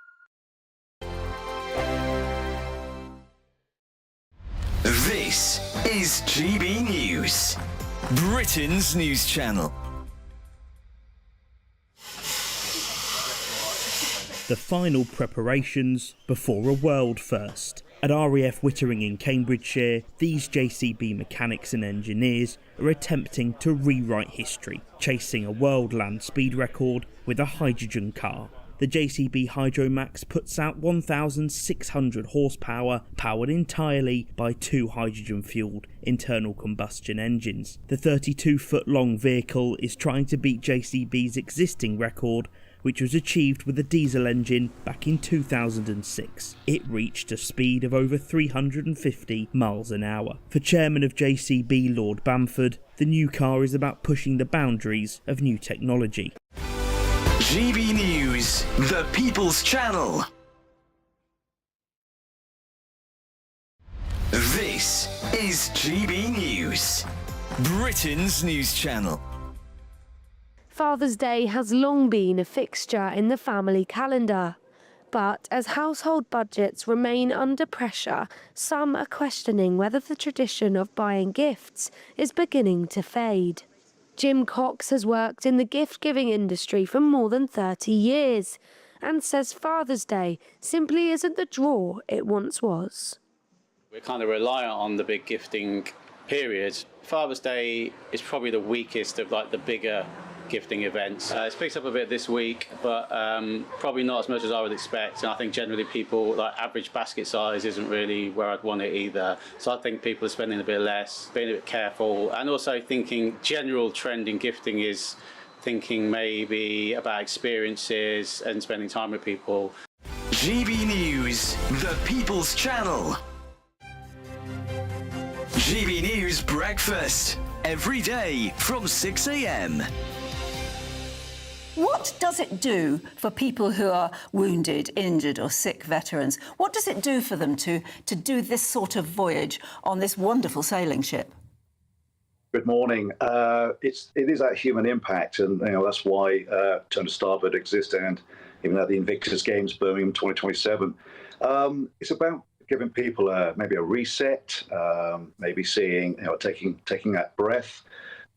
This is GB News, Britain's news channel. The final preparations before a world first. At RAF Wittering in Cambridgeshire, these JCB mechanics and engineers are attempting to rewrite history, chasing a world land speed record with a hydrogen car. The JCB Hydromax puts out 1,600 horsepower, powered entirely by two hydrogen-fuelled internal combustion engines. The 32-foot-long vehicle is trying to beat JCB's existing record, which was achieved with a diesel engine back in 2006. It reached a speed of over 350 miles an hour. For chairman of JCB Lord Bamford, the new car is about pushing the boundaries of new technology. GB News, the People's Channel. This is GB News, Britain's news channel. Father's Day has long been a fixture in the family calendar. But as household budgets remain under pressure, some are questioning whether the tradition of buying gifts is beginning to fade. Jim Cox has worked in the gift-giving industry for more than 30 years. and says Father's Day simply isn't the draw it once was. We're kind of reliant on the big gifting period. Father's Day is probably the weakest of like the bigger gifting events. It's picked up a bit this week, but probably not as much as I would expect. And I think generally people, like average basket size isn't really where I'd want it either. So I think people are spending a bit less, being a bit careful, and also thinking general trend in gifting is thinking maybe about experiences and spending time with people. GB News, the People's Channel. GB News Breakfast, every day from 6 a.m. What does it do for people who are wounded, injured or sick veterans? What does it do for them to do this sort of voyage on this wonderful sailing ship? Good morning. It is that human impact, and that's why Turn to Starboard exists, and even at the Invictus Games Birmingham 2027. It's about giving people maybe a reset, maybe seeing, taking that breath,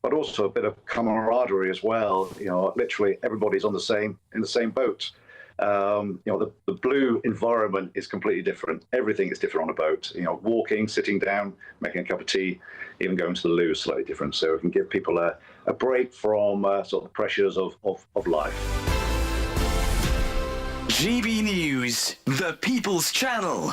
but also a bit of camaraderie as well. Literally everybody's in the same boat. The blue environment is completely different. Everything is different on a boat. Walking, sitting down, making a cup of tea, even going to the loo is slightly different. So we can give people a break from sort of the pressures of life. GB News, the People's Channel.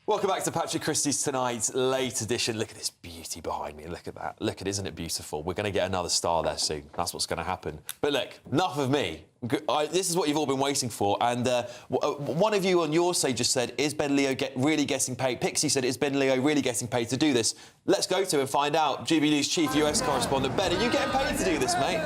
Welcome back to Patrick Christys tonight's late edition. Look at this beauty behind me. Look at that. Look at, isn't it beautiful? We're going to get another star there soon. That's what's going to happen. But look, enough of me. This is what you've all been waiting for. And one of you on your side just said, is Ben Leo really getting paid? Pixie said, is Ben Leo really getting paid to do this? Let's go to and find out. GB News Chief US Correspondent. Ben, are you getting paid to do this, mate?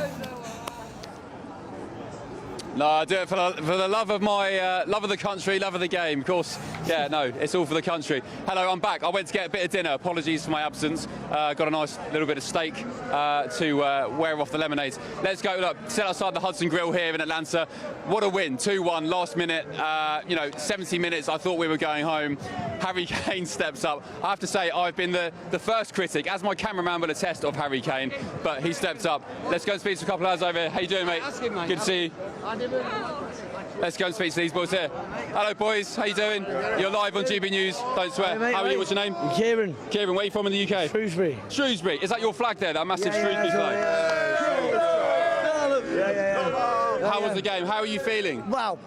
No, I do it for the love of my love of the country, love of the game. Of course, yeah, no, it's all for the country. Hello, I'm back. I went to get a bit of dinner. Apologies for my absence. Got a nice little bit of steak to wear off the lemonade. Let's go. Look, sit outside the Hudson Grill here in Atlanta. What a win! 2-1, last minute. 70 minutes. I thought we were going home. Harry Kane steps up. I have to say, I've been the first critic, as my cameraman will attest, of Harry Kane. But he stepped up. Let's go and speak to a couple of lads over here. How you doing, mate? Good to see you. Let's go and speak to these boys here. Hello, boys. How you doing? You're live on GB News. Don't swear. Hey, mate, how are you? What's your name? Kieran. Kieran, where are you from in the UK? Shrewsbury. Shrewsbury. Is that your flag there? That massive Shrewsbury flag? Yeah. How was the game? How are you feeling? Well,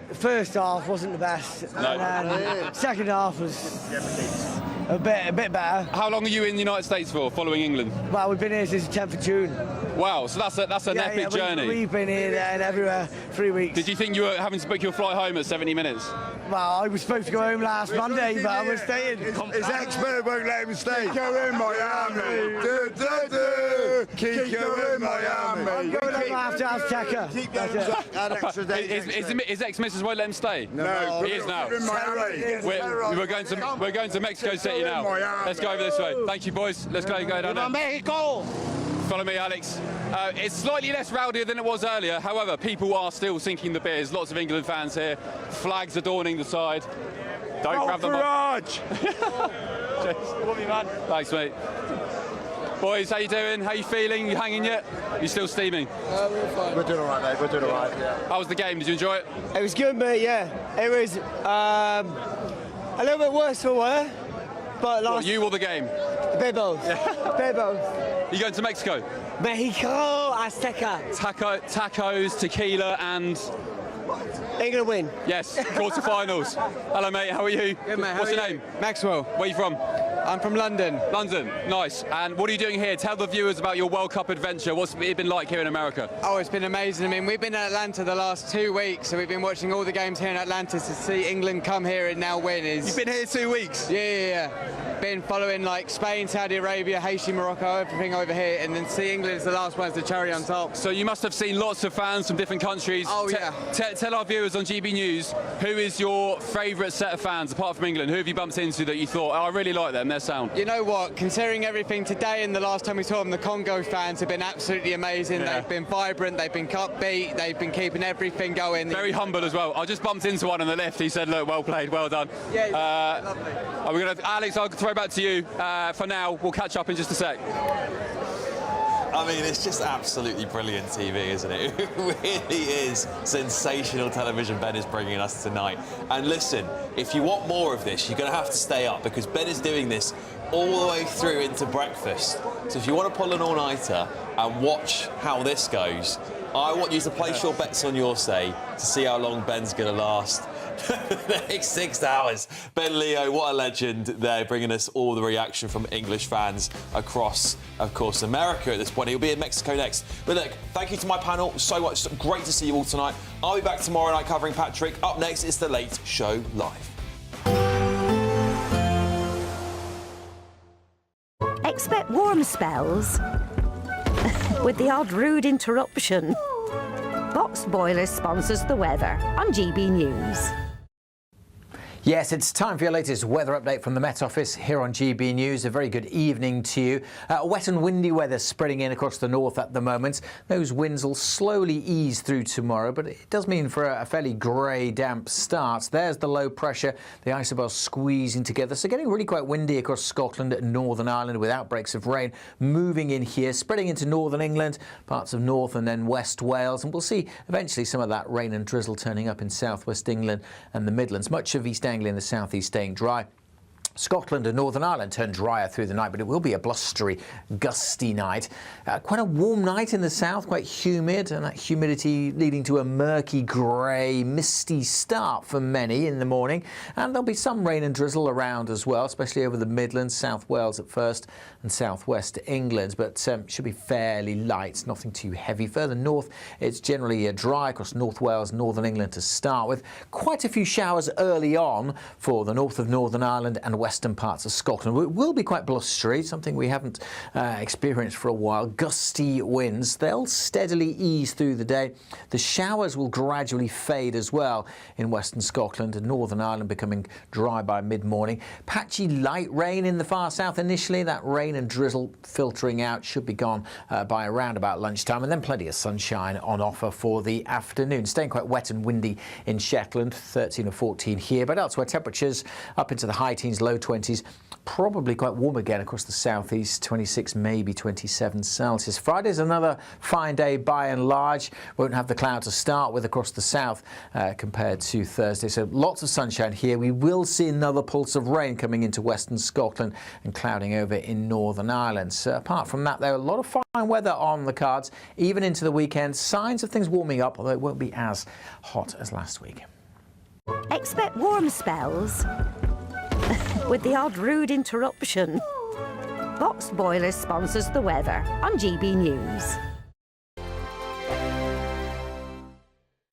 the first half wasn't the best. No. And second half was a bit better. How long are you in the United States for, following England? Well, we've been here since the 10th of June. Wow, so that's an epic journey. We've been here, there and everywhere, 3 weeks. Did you think you were having to book your flight home at 70 minutes? Well, I was supposed to go home last Monday, but I was staying. His expert won't let him stay. Kiko in Miami. Kiko in Miami. I'm going home after Azteca. Keep going. His ex-missus won't let him stay? No. He is now. We're going to Mexico City now. Let's go over this way. Thank you, boys. Let's go down there. Mexico! Follow me, Alex. It's slightly less rowdy than it was earlier. However, people are still sinking the beers. Lots of England fans here. Flags adorning the side. Don't grab them up. Thanks, mate. Boys, how you doing? How you feeling? You hanging yet? You still steaming? We're fine. We're doing all right, mate. We're doing all right. Yeah. How was the game? Did you enjoy it? It was good, mate, yeah. It was a little bit worse for wear, but last... What, you or the game? Bit both. Bit both. You going to Mexico? Mexico, Azteca. Tacos, tequila, and... England win. Yes, quarterfinals. Hello, mate. How are you? Good, mate. What's your name? Maxwell. Where are you from? I'm from London. London. Nice. And what are you doing here? Tell the viewers about your World Cup adventure. What's it been like here in America? Oh, it's been amazing. I mean, we've been in Atlanta the last 2 weeks, so we've been watching all the games here in Atlanta. To see England come here and now win is... You've been here 2 weeks? Yeah. Been following like Spain, Saudi Arabia, Haiti, Morocco, everything over here, and then see England as the last one as the cherry on top. So you must have seen lots of fans from different countries. Oh, yeah. Tell our viewers on GB News, who is your favourite set of fans, apart from England? Who have you bumped into that you thought, oh, I really like them, their sound? You know what? Considering everything today and the last time we saw them, the Congo fans have been absolutely amazing. Yeah. They've been vibrant, they've been upbeat, they've been keeping everything going. Very humble as well. I just bumped into one on the lift. He said, look, well played, well done. Yeah, lovely. Alex, I'll throw back to you. For now, we'll catch up in just a sec. I mean, it's just absolutely brilliant TV, isn't it? It really is sensational television Ben is bringing us tonight. And listen, if you want more of this, you're going to have to stay up, because Ben is doing this all the way through into breakfast. So if you want to pull an all-nighter and watch how this goes, I want you to place your bets on your say to see how long Ben's going to last. The next 6 hours. Ben Leo, what a legend there, bringing us all the reaction from English fans across, of course, America at this point. He'll be in Mexico next. But look, thank you to my panel so much. So great to see you all tonight. I'll be back tomorrow night covering Patrick. Up next, it's The Late Show Live. Expect warm spells with the odd rude interruption. Box Boilers sponsors the weather on GB News. Yes, it's time for your latest weather update from the Met Office here on GB News. A very good evening to you. Wet and windy weather spreading in across the north at the moment. Those winds will slowly ease through tomorrow, but it does mean for a fairly grey, damp start. There's the low pressure, the isobels squeezing together, so getting really quite windy across Scotland and Northern Ireland with outbreaks of rain moving in here, spreading into northern England, parts of North and then West Wales, and we'll see eventually some of that rain and drizzle turning up in southwest England and the Midlands. Much of East Anglia in the southeast staying dry. Scotland and Northern Ireland turn drier through the night, but it will be a blustery, gusty night. Quite a warm night in the south, quite humid, and that humidity leading to a murky, grey, misty start for many in the morning. And there'll be some rain and drizzle around as well, especially over the Midlands, South Wales at first, and southwest England, but should be fairly light, nothing too heavy. Further north, it's generally dry across North Wales, Northern England to start with. Quite a few showers early on for the north of Northern Ireland and western parts of Scotland. It will be quite blustery, something we haven't experienced for a while. Gusty winds, they'll steadily ease through the day. The showers will gradually fade as well in western Scotland and Northern Ireland, becoming dry by mid-morning. Patchy light rain in the far south initially. That rain and drizzle filtering out should be gone by around about lunchtime, and then plenty of sunshine on offer for the afternoon. Staying quite wet and windy in Shetland, 13 or 14 here, but elsewhere temperatures up into the high teens, low 20s, probably quite warm again across the southeast, 26, maybe 27 Celsius. Friday's another fine day by and large. Won't have the cloud to start with across the south compared to Thursday, so lots of sunshine here. We will see another pulse of rain coming into western Scotland and clouding over in Northern Ireland. So apart from that, there are a lot of fine weather on the cards, even into the weekend. Signs of things warming up, although it won't be as hot as last week. Expect warm spells with the odd rude interruption. Box Boilers sponsors the weather on GB News.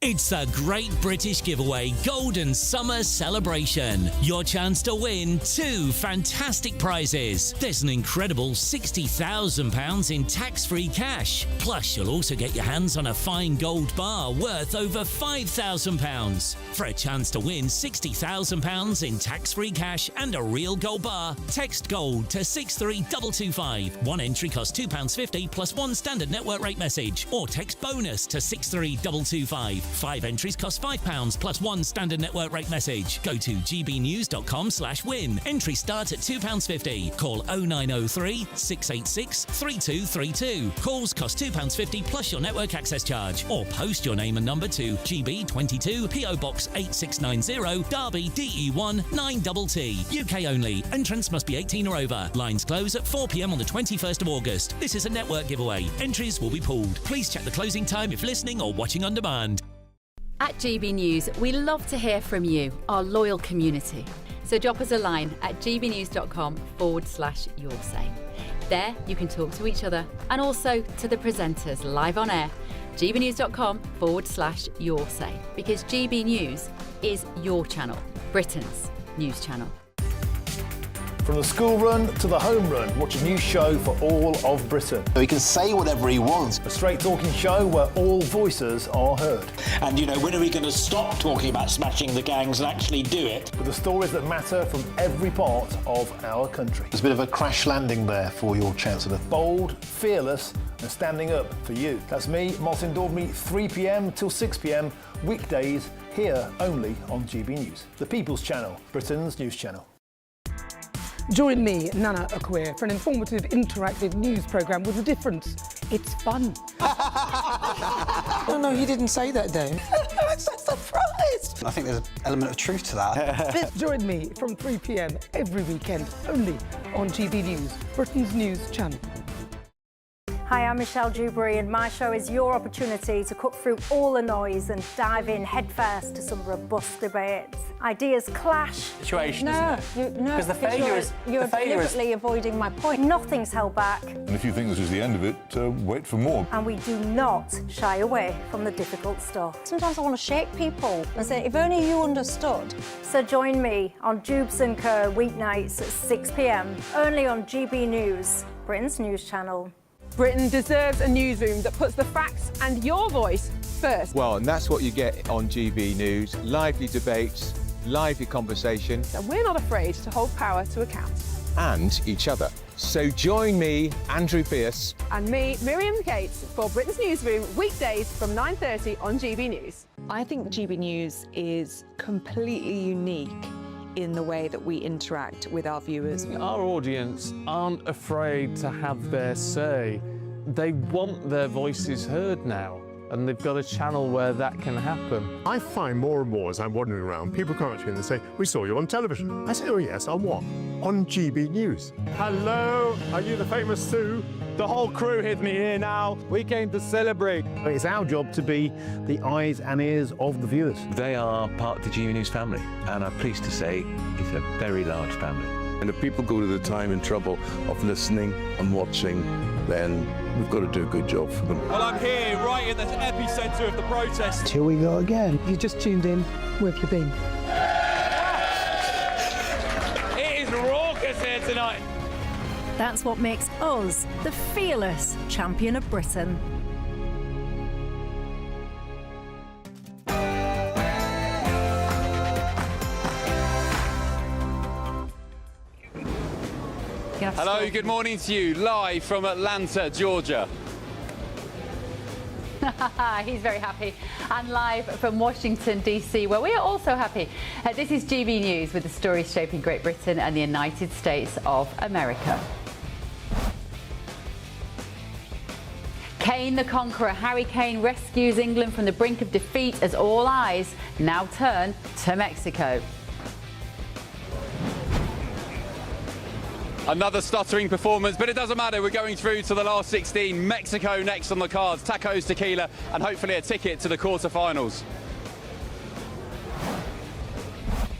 It's a Great British Giveaway Golden Summer Celebration. Your chance to win 2 fantastic prizes. There's an incredible £60,000 in tax-free cash. Plus, you'll also get your hands on a fine gold bar worth over £5,000. For a chance to win £60,000 in tax-free cash and a real gold bar, text GOLD to 63225. One entry costs £2.50 plus one standard network rate message. Or text BONUS to 63225. 5 entries cost £5 plus one standard network rate message. Go to gbnews.com/win. Entries start at £2.50. Call 0903 686 3232. Calls cost £2.50 plus your network access charge. Or post your name and number to GB22 PO Box 8690 Derby DE1 9TT. UK only. Entrants must be 18 or over. Lines close at 4 p.m. on the 21st of August. This is a network giveaway. Entries will be pooled. Please check the closing time if listening or watching on demand. At GB News, we love to hear from you, our loyal community. So drop us a line at gbnews.com/yoursay. There you can talk to each other and also to the presenters live on air. gbnews.com/yoursay, because GB News is your channel, Britain's news channel. From the school run to the home run, watch a new show for all of Britain. He can say whatever he wants. A straight talking show where all voices are heard. And, you know, when are we going to stop talking about smashing the gangs and actually do it? With the stories that matter from every part of our country. There's a bit of a crash landing there for your Chancellor. Bold, fearless and standing up for you. That's me, Martin Daubney, 3 p.m. till 6 p.m, weekdays, here only on GB News. The People's Channel, Britain's news channel. Join me, Nana Okwir, for an informative, interactive news programme with a difference It's fun. No, he didn't say that, though. I'm so surprised. I think there's an element of truth to that. Join me from 3 p.m. every weekend, only on GB News, Britain's news channel. Hi, I'm Michelle Dewberry, and my show is your opportunity to cut through all the noise and dive in headfirst to some robust debates. Ideas clash. Situation, No, isn't it? no, Because the failure is... You're deliberately avoiding my point. Nothing's held back, And if you think this is the end of it, wait for more. and we do not shy away from the difficult stuff. Sometimes I want to shake people and say, if only you understood. So join me on Jubes & Co weeknights at 6 p.m, only on GB News, Britain's news channel. Britain deserves a newsroom that puts the facts and your voice first. Well, and that's what you get on GB News. Lively debates, lively conversation. And we're not afraid to hold power to account. And each other. So join me, Andrew Pierce. And me, Miriam Gates, for Britain's Newsroom, weekdays from 9:30 on GB News. I think GB News is completely unique in the way that we interact with our viewers. Our audience aren't afraid to have their say. They want their voices heard now, and they've got a channel where that can happen. I find more and more as I'm wandering around, people come up to me and they say, we saw you on television. I say, oh yes, on what? On GB News. Hello, are you the famous Sue? The whole crew hid me here now. We came to celebrate. It's our job to be the eyes and ears of the viewers. They are part of the GB News family, and I'm pleased to say it's a very large family. And if people go to the time and trouble of listening and watching, then we've got to do a good job for them. Well, I'm here, right in the epicentre of the protest. Here we go again. If you just tuned in, where have you been? It is raucous here tonight. That's what makes us the fearless champion of Britain. Hello, good morning to you, live from Atlanta, Georgia. He's very happy. And live from Washington, D.C., where we are also happy. This is GB News with the stories shaping Great Britain and the United States of America. Kane the Conqueror, Harry Kane rescues England from the brink of defeat as all eyes now turn to Mexico. Another stuttering performance, but it doesn't matter. We're going through to the last 16. Mexico next on the cards. Tacos, tequila, and hopefully a ticket to the quarterfinals.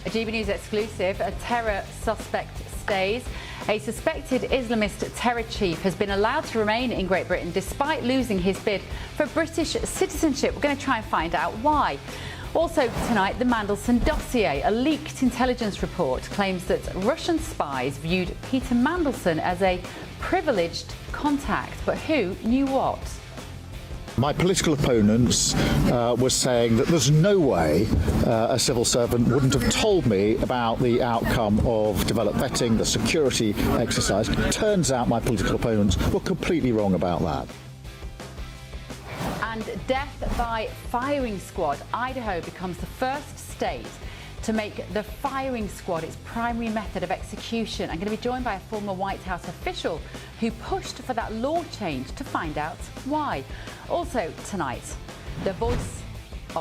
A GB News exclusive, a terror suspect stays. A suspected Islamist terror chief has been allowed to remain in Great Britain despite losing his bid for British citizenship. We're going to try and find out why. Also tonight, the Mandelson dossier. A leaked intelligence report claims that Russian spies viewed Peter Mandelson as a privileged contact. But who knew what? My political opponents were saying that there's no way a civil servant wouldn't have told me about the outcome of developed vetting, the security exercise. Turns out my political opponents were completely wrong about that. And death by firing squad. Idaho becomes the first state to make the firing squad its primary method of execution. I'm going to be joined by a former White House official who pushed for that law change to find out why. Also tonight, the voice